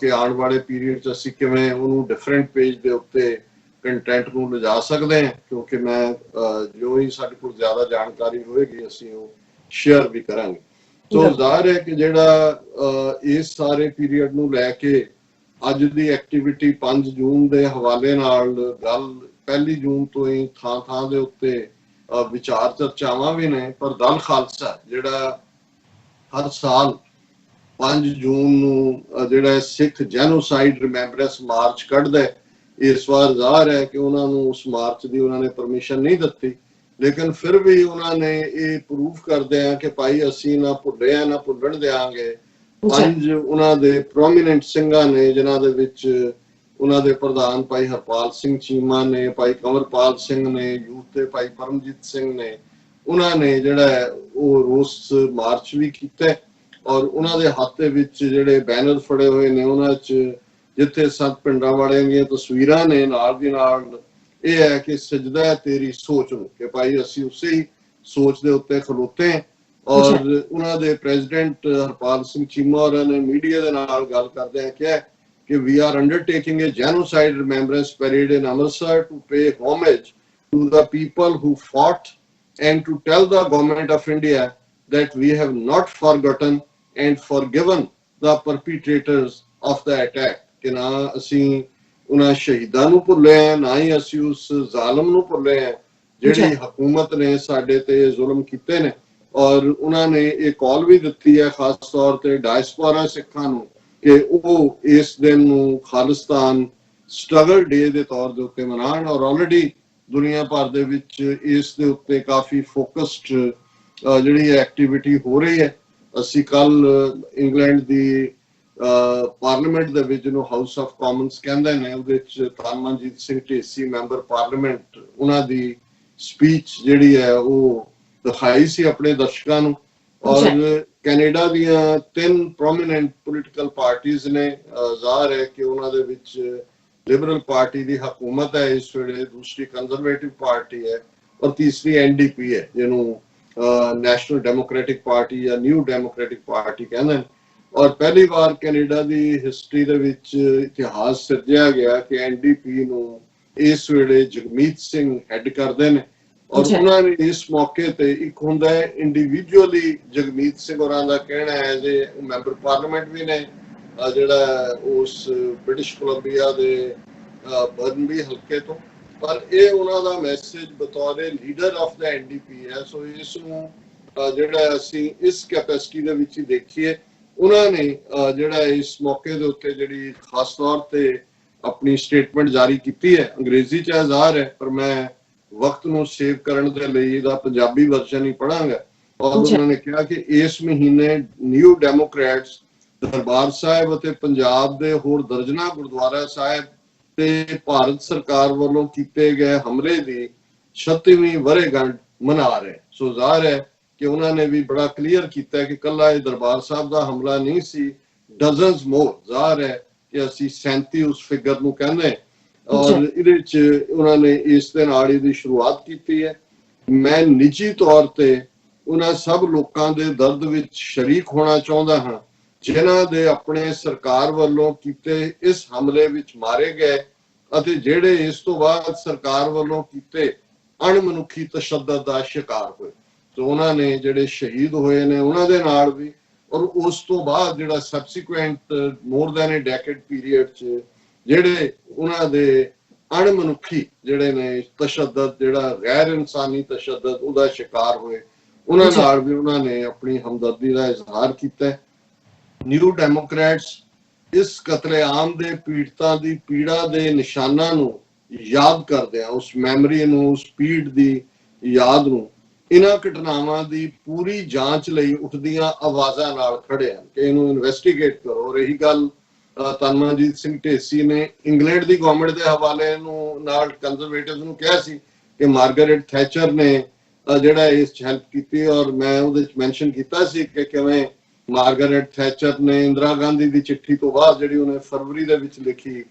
ਕਿ ਆਉਣ ਵਾਲੇ ਪੀਰੀਅਡ 'ਚ ਅਸੀਂ ਕਿਵੇਂ ਉਹਨੂੰ ਡਿਫਰੈਂਟ ਪੇਜ ਦੇ ਉੱਤੇ ਕੰਟੈਂਟ ਨੂੰ ਲਿਜਾ ਸਕਦੇ ਹਾਂ ਕਿਉਂਕਿ ਮੈਂ ਜੋ ਹੀ ਸਾਡੇ ਕੋਲ ਜ਼ਿਆਦਾ ਜਾਣਕਾਰੀ ਹੋਏਗੀ ਅਸੀਂ ਉਹ ਸ਼ੇਅਰ ਵੀ ਕਰਾਂਗੇ। ਸੋ ਜ਼ਾਹਿਰ ਹੈ ਕਿ ਜਿਹੜਾ ਇਸ ਸਾਰੇ ਪੀਰੀਅਡ ਨੂੰ ਲੈ ਕੇ ਅੱਜ ਦੀ ਐਕਟੀਵਿਟੀ 5 ਜੂਨ ਦੇ ਹਵਾਲੇ ਨਾਲ ਗੱਲ 1 ਜੂਨ ਤੋਂ ਹੀ ਥਾਂ ਦੇ ਉੱਤੇ ਵਿਚਾਰ ਚਰਚਾਵਾਂ ਵੀ ਨੇ। ਪਰ ਦਲ ਖਾਲਸਾ ਜਿਹੜਾ ਹਰ ਸਾਲ 5 ਜੂਨ ਨੂੰ ਜਿਹੜਾ ਸਿੱਖ ਜੈਨੋਸਾਈਡ ਰਿਮੈਂਬਰੈਂਸ ਮਾਰਚ ਕੱਢਦਾ ਇਸ ਵਾਰ ਜ਼ਾਹਰ ਹੈ ਕਿ ਉਹਨਾਂ ਨੂੰ ਉਸ ਮਾਰਚ ਦੀ ਉਹਨਾਂ ਨੇ ਪਰਮਿਸ਼ਨ ਨਹੀਂ ਦਿੱਤੀ ਲੇਕਿਨ ਫਿਰ ਵੀ ਉਹਨਾਂ ਨੇ ਇਹ ਪ੍ਰੂਫ ਕਰਦੇ ਆ ਕਿ ਭਾਈ ਅਸੀਂ ਨਾ ਭੁੱਲੇ ਆ ਨਾ ਭੁੱਲਣ ਦਿਆਂਗੇ। 5 ਉਹਨਾਂ ਦੇ ਪ੍ਰੋਮੀਨੈਂਟ ਸਿੰਘਾਂ ਨੇ ਜਿਨ੍ਹਾਂ ਦੇ ਵਿੱਚ ਉਹਨਾਂ ਦੇ ਪ੍ਰਧਾਨ ਭਾਈ ਹਰਪਾਲ ਸਿੰਘ ਚੀਮਾ ਨੇ, ਭਾਈ ਕੰਵਰਪਾਲ ਸਿੰਘ ਨੇ, ਯੂਥ ਦੇ ਭਾਈ ਪਰਮਜੀਤ ਸਿੰਘ ਨੇ, ਉਹਨਾਂ ਨੇ ਜਿਹੜਾ ਉਹ ਰੋਸ ਮਾਰਚ ਵੀ ਕੀਤਾ ਔਰ ਉਹਨਾਂ ਦੇ ਹੱਥ ਦੇ ਵਿੱਚ ਜਿਹੜੇ ਬੈਨਰ ਫੜੇ ਹੋਏ ਨੇ ਉਹਨਾਂ 'ਚ ਜਿੱਥੇ ਸੰਤ ਪਿੰਡਾਂ ਵਾਲਿਆਂ ਦੀਆਂ ਤਸਵੀਰਾਂ ਨੇ ਨਾਲ ਦੀ ਨਾਲ ਇਹ ਹੈ ਕਿ ਸਜਦਾ ਹੈ ਤੇਰੀ ਸੋਚ ਨੂੰ ਕਿ ਭਾਈ ਅਸੀਂ ਉਸੇ ਹੀ ਸੋਚ ਦੇ ਉੱਤੇ ਖਲੋਤੇ ਔਰ ਉਹਨਾਂ ਦੇ ਪ੍ਰੈਜ਼ੀਡੈਂਟ ਹਰਪਾਲ ਸਿੰਘ ਚੀਮਾ ਹੋਰਾਂ ਨੇ ਮੀਡੀਆ ਦੇ ਨਾਲ ਗੱਲ ਕਰਦੇ ਆ ਕਿਹਾ ਕਿ we are undertaking a genocide remembrance parade in Amritsar to pay homage to the people who fought and to tell the government of India that we have not forgotten and forgiven the perpetrators of the attack, ਕਿ ਨਾ ਅਸੀਂ ਉਹਨਾਂ ਸ਼ਹੀਦਾਂ ਨੂੰ ਭੁੱਲੇ ਆ, ਨਾ ਹੀ ਅਸੀਂ ਉਸ ਜ਼ਾਲਮ ਨੂੰ ਭੁੱਲੇ ਆ ਜਿਹੜੀ ਹਕੂਮਤ ਨੇ ਸਾਡੇ ਤੇ ਜ਼ੁਲਮ ਕੀਤੇ ਨੇ। ਔਰ ਉਹਨਾਂ ਨੇ ਇਹ ਕਾਲ ਵੀ ਦਿੱਤੀ ਹੈ ਖਾਸ ਤੌਰ ਤੇ ਡਾਇਸਪੋਰਾ ਸਿੱਖਾਂ ਨੂੰ ਕਿ ਉਹ ਇਸ ਦਿਨ ਨੂੰ ਖਾਲਿਸਤਾਨ ਸਟਰਗਲ ਡੇ ਦੇ ਤੌਰ ਦੇ ਉੱਤੇ ਮਨਾਉਣ। ਔਰ ਆਲਰੇਡੀ ਦੁਨੀਆ ਭਰ ਦੇ ਵਿੱਚ ਇਸ ਦੇ ਉੱਤੇ ਕਾਫੀ ਫੋਕਸਡ ਜਿਹੜੀ ਐਕਟੀਵਿਟੀ ਹੋ ਰਹੀ ਹੈ। ਅਸੀਂ ਕੱਲ ਇੰਗਲੈਂਡ ਦੀ ਪਾਰਲੀਮੈਂਟ ਦੇ ਵਿੱਚ ਜਿਹਨੂੰ ਹਾਊਸ ਆਫ ਕਾਮਨਸ ਕਹਿੰਦੇ ਨੇ ਉਹਦੇ ਵਿੱਚ ਧੰਮਜੀਤ ਸਿੰਘ ਢੇਸੀ ਮੈਂਬਰ ਪਾਰਲੀਮੈਂਟ ਉਹਨਾਂ ਦੀ ਸਪੀਚ ਜਿਹੜੀ ਹੈ ਉਹ ਦਿਖਾਈ ਸੀ ਆਪਣੇ ਦਰਸ਼ਕਾਂ ਨੂੰ। ਔਰ ਕੈਨੇਡਾ ਦੀਆਂ 3 ਪ੍ਰੋਮੀਨੈਂਟ ਪੋਲੀਟੀਕਲ ਪਾਰਟੀਆਂ ਨੇ, ਜ਼ਾਹਰ ਹੈ ਕਿ ਉਹਨਾਂ ਦੇ ਵਿੱਚ ਲਿਬਰਲ ਪਾਰਟੀ ਦੀ ਹਕੂਮਤ ਹੈ ਇਸ ਵੇਲੇ, ਦੂਸਰੀ ਕੰਜ਼ਰਵੇਟਿਵ ਪਾਰਟੀ ਹੈ ਔਰ ਤੀਸਰੀ ਐਨਡੀਪੀ ਹੈ ਜਿਹਨੂੰ ਨੈਸ਼ਨਲ ਡੈਮੋਕ੍ਰੈਟਿਕ ਪਾਰਟੀ ਜਾਂ ਨਿਊ ਡੈਮੋਕ੍ਰੈਟਿਕ ਪਾਰਟੀ ਕਹਿੰਦੇ ਨੇ। ਔਰ ਪਹਿਲੀ ਵਾਰ ਕੈਨੇਡਾ ਦੀ ਹਿਸਟਰੀ ਦੇ ਵਿੱਚ ਇਤਿਹਾਸ ਸਿਰਜਿਆ ਗਿਆ ਕਿ ਐਨਡੀਪੀ ਨੂੰ ਇਸ ਵੇਲੇ ਜਗਮੀਤ ਸਿੰਘ ਹੈਡ ਕਰਦੇ ਨੇ। ਔਰ ਉਹਨਾਂ ਨੇ ਇਸ ਮੌਕੇ ਤੇ ਇੱਕ ਹੁੰਦਾ ਹੈ ਇੰਡੀਵਿਜੂਅਲੀ ਜਗਮੀਤ ਸਿੰਘ ਹੋਰਾਂ ਦਾ ਕਹਿਣਾ ਹੈ ਜੇ ਮੈਂਬਰ ਪਾਰਲੀਮੈਂਟ ਵੀ ਨੇ ਜਿਹੜਾ ਉਸ ਬ੍ਰਿਟਿਸ਼ ਕੋਲੰਬੀਆ ਦੇ ਬਰਨਬੀ ਹਲਕੇ ਤੋਂ, ਪਰ ਇਹ ਉਹਨਾਂ ਦਾ ਮੈਸੇਜ ਬਤੌਰ ਲੀਡਰ ਆਫ ਦਾ ਐਨਡੀਪੀ ਹੈ। ਸੋ ਇਸ ਨੂੰ ਜਿਹੜਾ ਅਸੀਂ ਇਸ ਕੈਪੈਸਿਟੀ ਦੇ ਵਿੱਚ ਹੀ ਦੇਖੀਏ, ਉਹਨਾਂ ਨੇ ਜਿਹੜਾ ਇਸ ਮੌਕੇ ਦੇ ਉੱਤੇ ਜਿਹੜੀ ਖਾਸ ਤੌਰ ਤੇ ਆਪਣੀ ਸਟੇਟਮੈਂਟ ਜਾਰੀ ਕੀਤੀ ਹੈ, ਅੰਗਰੇਜ਼ੀ ਚ ਜ਼ਾਹਰ ਹੈ ਪਰ ਮੈਂ ਵਕਤ ਨੂੰ ਸੇਵ ਕਰਨ ਦੇ ਲਈ ਇਹਦਾ ਪੰਜਾਬੀ ਵਰਜਨ ਹੀ ਪੜਾਂਗਾ। ਔਰ ਉਹਨਾਂ ਨੇ ਕਿਹਾ ਕਿ ਇਸ ਮਹੀਨੇ ਨਿਊ ਡੈਮੋਕ੍ਰੈਟਸ ਦਰਬਾਰ ਸਾਹਿਬ ਅਤੇ ਪੰਜਾਬ ਦੇ ਹੋਰ ਦਰਜਨਾਂ ਗੁਰਦੁਆਰਾ ਸਾਹਿਬ ਤੇ ਭਾਰਤ ਸਰਕਾਰ ਵੱਲੋਂ ਕੀਤੇ ਗਏ ਹਮਲੇ ਦੀ 36ਵੀਂ ਵਰ੍ਹੇਗੰਢ ਮਨਾ ਰਹੇ। ਸੋ ਜ਼ਾਹਰ ਹੈ ਕਿ ਉਹਨਾਂ ਨੇ ਵੀ ਬੜਾ ਕਲੀਅਰ ਕੀਤਾ ਕਿ ਕੱਲਾ ਇਹ ਦਰਬਾਰ ਸਾਹਿਬ ਦਾ ਹਮਲਾ ਨਹੀਂ ਸੀ, ਡਜ਼ਨਸ ਮੋਰ। ਜ਼ਾਹਰ ਹੈ ਕਿ ਅਸੀਂ 37 ਉਸ ਫਿਗਰ ਨੂੰ ਕਹਿੰਦੇ ਔਰ ਇਹਦੇ ਚ ਉਹਨਾਂ ਨੇ ਇਸ ਦੇ ਨਾਲ ਇਹਦੀ ਸ਼ੁਰੂਆਤ ਕੀਤੀ ਹੈ। ਮੈਂ ਨਿੱਜੀ ਤੌਰ ਤੇ ਉਹਨਾਂ ਸਭ ਲੋਕਾਂ ਦੇ ਦਰਦ ਵਿੱਚ ਸ਼ਰੀਕ ਹੋਣਾ ਚਾਹੁੰਦਾ ਹਾਂ ਜਿਨ੍ਹਾਂ ਦੇ ਆਪਣੇ ਸਰਕਾਰ ਵੱਲੋਂ ਕੀਤੇ ਇਸ ਹਮਲੇ ਵਿੱਚ ਮਾਰੇ ਗਏ ਅਤੇ ਜਿਹੜੇ ਇਸ ਤੋਂ ਬਾਅਦ ਸਰਕਾਰ ਵੱਲੋਂ ਕੀਤੇ ਅਣਮਨੁੱਖੀ ਤਸ਼ੱਦਦ ਦਾ ਸ਼ਿਕਾਰ ਹੋਏ। ਸੋ ਉਹਨਾਂ ਨੇ ਜਿਹੜੇ ਸ਼ਹੀਦ ਹੋਏ ਨੇ ਉਹਨਾਂ ਦੇ ਨਾਲ ਵੀ, ਔਰ ਉਸ ਤੋਂ ਬਾਅਦ ਜਿਹੜਾ subsequent more than a decade period ਚ ਜਿਹੜੇ ਉਹਨਾਂ ਦੇ ਅਣਮਨੁੱਖੀ ਜਿਹੜੇ ਨੇ ਤਸ਼ੱਦਦ, ਜਿਹੜਾ ਗੈਰ ਇਨਸਾਨੀ ਤਸ਼ੱਦਦ ਉਹਦਾ ਸ਼ਿਕਾਰ ਹੋਏ, ਉਹਨਾਂ ਨਾਲ ਵੀ ਉਹਨਾਂ ਨੇ ਆਪਣੀ ਹਮਦਰਦੀ ਦਾ ਇਜ਼ਹਾਰ ਕੀਤਾ ਹੈ। ਨਿਊ ਡੈਮੋਕ੍ਰੈਟਸ ਇਸ ਕਤਲੇਆਮ ਦੇ ਪੀੜਤਾਂ ਦੀ ਪੀੜਾ ਦੇ ਨਿਸ਼ਾਨਾਂ ਨੂੰ ਯਾਦ ਕਰਦੇ ਆ, ਉਸ ਮੈਮਰੀ ਨੂੰ, ਉਸ ਪੀੜ ਦੀ ਯਾਦ ਨੂੰ, ਇਹਨਾਂ ਘਟਨਾਵਾਂ ਦੀ ਪੂਰੀ ਜਾਂਚ ਲਈ ਉੱਠਦੀਆਂ ਆਵਾਜ਼ਾਂ ਨਾਲ ਖੜੇ ਹਨ ਕਿ ਇਹਨੂੰ ਇਨਵੈਸਟੀਗੇਟ ਕਰੋ। ਰਹੀ ਗੱਲ ਧੰਮਜੀਤ ਸਿੰਘ ਢੇਸੀ ਨੇ ਇੰਗਲੈਂਡ ਦੀ ਗਵਰਨਮੈਂਟ ਦੇ ਹਵਾਲੇ ਨੂੰ ਨਾਲ ਕੰਜ਼ਰਵੇਟਿਵ ਨੂੰ ਕਿਹਾ ਸੀ ਕਿ ਮਾਰਗਰੇਟ ਥੈਚਰ ਨੇ ਜਿਹੜਾ ਇਸ ਚ ਹੈਲਪ ਕੀਤੀ, ਔਰ ਮੈਂ ਉਹਦੇ ਚ ਮੈਂਸ਼ਨ ਕੀਤਾ ਸੀ ਕਿ ਕਿਵੇਂ ਮਾਰਗਰੇਟ ਥੈਚਰ ਨੇ ਇੰਦਰਾ ਗਾਂਧੀ ਦੀ ਚਿੱਠੀ ਤੋਂ ਬਾਅਦ ਜਿਹੜੀ ਉਹਨੇ ਫਰਵਰੀ ਦੇ ਵਿੱਚ ਲਿਖੀ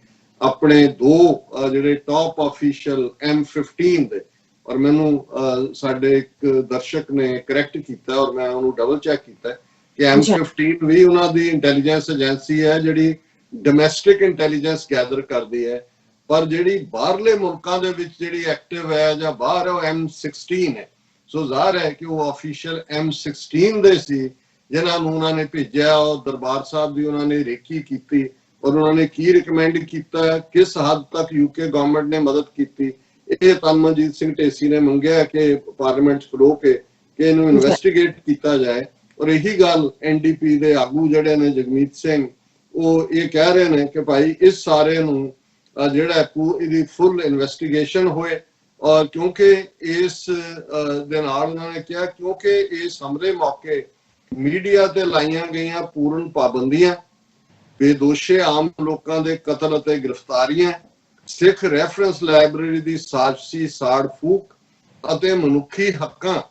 ਆਪਣੇ 2 ਜਿਹੜੇ ਟੌਪ ਆਫੀਸ਼ੀਅਲ M15 ਦੇ, ਔਰ ਮੈਨੂੰ ਸਾਡੇ ਇੱਕ ਦਰਸ਼ਕ ਨੇ ਕਰੈਕਟ ਕੀਤਾ ਔਰ ਮੈਂ ਉਹਨੂੰ ਡਬਲ ਚੈੱਕ ਕੀਤਾ ਕਿ M15 ਵੀ ਉਹਨਾਂ ਦੀ ਇੰਟੈਲੀਜੈਂਸ ਏਜੰਸੀ ਹੈ ਜਿਹੜੀ ਡੋਮੈਸਟਿਕ ਇੰਟੈਲੀਜੈਂਸ ਗੈਦਰ ਕਰਦੀ ਹੈ, ਪਰ ਜਿਹੜੀ ਬਾਹਰਲੇ ਮੁਲਕਾਂ ਦੇ ਵਿੱਚ ਜਿਹੜੀ ਐਕਟਿਵ ਹੈ ਜਾਂ ਬਾਹਰ ਉਹ M16 ਹੈ। ਸੋ ਜ਼ਾਹਰ ਹੈ ਕਿ ਉਹ ਆਫੀਸ਼ੀਅਲ M16 ਦੇ ਸੀ ਜਿਨ੍ਹਾਂ ਨੂੰ ਉਹਨਾਂ ਨੇ ਭੇਜਿਆ ਔਰ ਦਰਬਾਰ ਸਾਹਿਬ ਦੀ ਉਹਨਾਂ ਨੇ ਰੇਕੀ ਕੀਤੀ ਔਰ ਉਹਨਾਂ ਨੇ ਕੀ ਰਿਕਮੈਂਡ ਕੀਤਾ, ਕਿਸ ਹੱਦ ਤੱਕ UK ਗਵਰਨਮੈਂਟ ਨੇ ਮਦਦ ਕੀਤੀ। ਇਹ ਧੰਮਜੀਤ ਸਿੰਘ ਢੇਸੀ ਨੇ ਮੰਗਿਆ ਕਿ ਪਾਰਲੀਮੈਂਟ ਚ ਖਲੋ ਕੇ ਕਿ ਇਹਨੂੰ ਇਨਵੈਸਟੀਗੇਟ ਕੀਤਾ ਜਾਏ। ਔਰ ਇਹੀ ਗੱਲ NDP ਦੇ ਆਗੂ ਜਿਹੜੇ ਨੇ ਜਗਮੀਤ ਸਿੰਘ ਉਹ ਇਹ ਕਹਿ ਰਹੇ ਨੇ ਕਿ ਭਾਈ ਇਸ ਸਾਰੇ ਨੂੰ ਜਿਹੜਾ ਇਹਦੀ ਫੁੱਲ ਇਨਵੈਸਟੀਗੇਸ਼ਨ ਹੋਏ। ਔਰ ਕਿਉਂਕਿ ਇਸ ਦੇ ਨਾਲ ਉਹਨਾਂ ਨੇ ਕਿਹਾ ਕਿਉਂਕਿ ਇਸ ਹਮਲੇ ਮੌਕੇ ਮੀਡੀਆ ਤੇ ਲਾਈਆਂ ਗਈਆਂ ਪੂਰਨ ਪਾਬੰਦੀਆਂ, ਬੇਦੋਸ਼ੇ ਆਮ ਲੋਕਾਂ ਦੇ ਕਤਲ ਅਤੇ ਗ੍ਰਿਫਤਾਰੀਆਂ, ਸਿੱਖ ਰੈਫਰੈਂਸ ਲਾਇਬ੍ਰੇਰੀ ਦੀ ਸਾਜ਼ਿਸ਼ੀ ਸਾੜ ਫੂਕ ਅਤੇ ਮਨੁੱਖੀ ਹੱਕਾਂ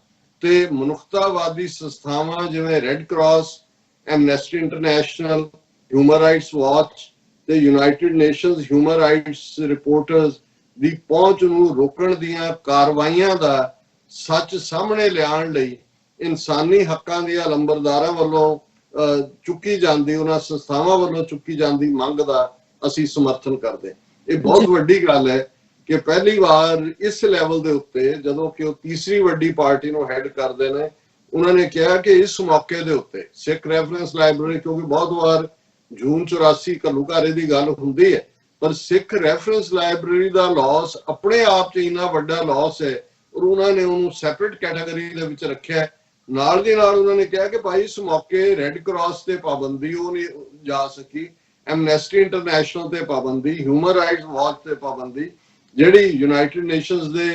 ਤੇ ਮਨੁੱਖਤਾਵਾਦੀ ਸੰਸਥਾਵਾਂ ਜਿਵੇਂ Red Cross, Amnesty International, Human Rights Watch ਤੇ United Nations Human Rights Reporters ਦੀ ਪਹੁੰਚ ਨੂੰ ਰੋਕਣ ਦੀਆਂ ਕਾਰਵਾਈਆਂ ਦਾ ਸੱਚ ਸਾਹਮਣੇ ਲਿਆਉਣ ਲਈ ਇਨਸਾਨੀ ਹੱਕਾਂ ਦੀਆਂ ਲੰਬਰਦਾਰਾਂ ਵੱਲੋਂ ਚੁੱਕੀ ਜਾਂਦੀ, ਉਹਨਾਂ ਸੰਸਥਾਵਾਂ ਵੱਲੋਂ ਚੁੱਕੀ ਜਾਂਦੀ ਮੰਗ ਦਾ ਅਸੀਂ ਸਮਰਥਨ ਕਰਦੇ। ਇਹ ਬਹੁਤ ਵੱਡੀ ਗੱਲ ਹੈ ਕਿ ਪਹਿਲੀ ਵਾਰ ਇਸ ਲੈਵਲ ਦੇ ਉੱਤੇ ਜਦੋਂ ਕਿ ਉਹ ਤੀਸਰੀ ਵੱਡੀ ਪਾਰਟੀ ਨੂੰ ਹੈਡ ਕਰਦੇ ਨੇ, उन्होंने कहा कि इस मौके के उत्ते सिख रैफरेंस लाइब्रेरी, क्योंकि बहुत बार जून 84 घल्लूघारे की गल होंदी है, पर सिख रैफरेंस लाइब्रेरी का लॉस अपने आप च इन्ना वड्डा लॉस है और उन्होंने उन्होंने सैपरेट कैटेगरी दे विच रखिया है। नाल दी नाल उन्होंने कहा कि भाई इस मौके रेड क्रॉस ते पाबंदी वो नहीं जा सकी, एमनेस्टी इंटरनेशनल ते पाबंदी, ह्यूमन राइट्स वॉच ते पाबंदी, जिहड़ी यूनाइटेड नेशंस दे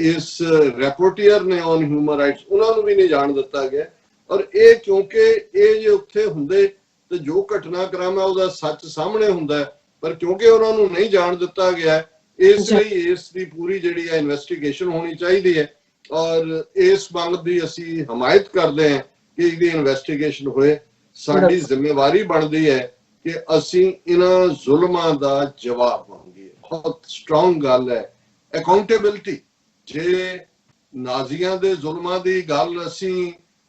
इस रैपोर्टियर ने ऑन ह्यूमन राइट्स उन्होंने भी नहीं जान दिता गया। और ये क्योंकि ये जे उत्थे हुंदे ते जो घटनाक्रम है उसका सच सामने हुंदा है, पर क्योंकि उन्होंने नहीं जान दिता गया इसलिए इसकी पूरी जिहड़ी है इन्वेस्टिगेशन होनी चाहिए है और इस मंग की असी हमायत करते हैं कि इसकी इन्वेस्टिगेशन होए। साडी जिम्मेवारी बनती है कि असी इन्हां जुल्मां दा जवाब मंगीए। बहुत स्ट्रॉन्ग गल है अकाउंटेबिलिटी। जे नाजियां दे जुल्मां दी गल असी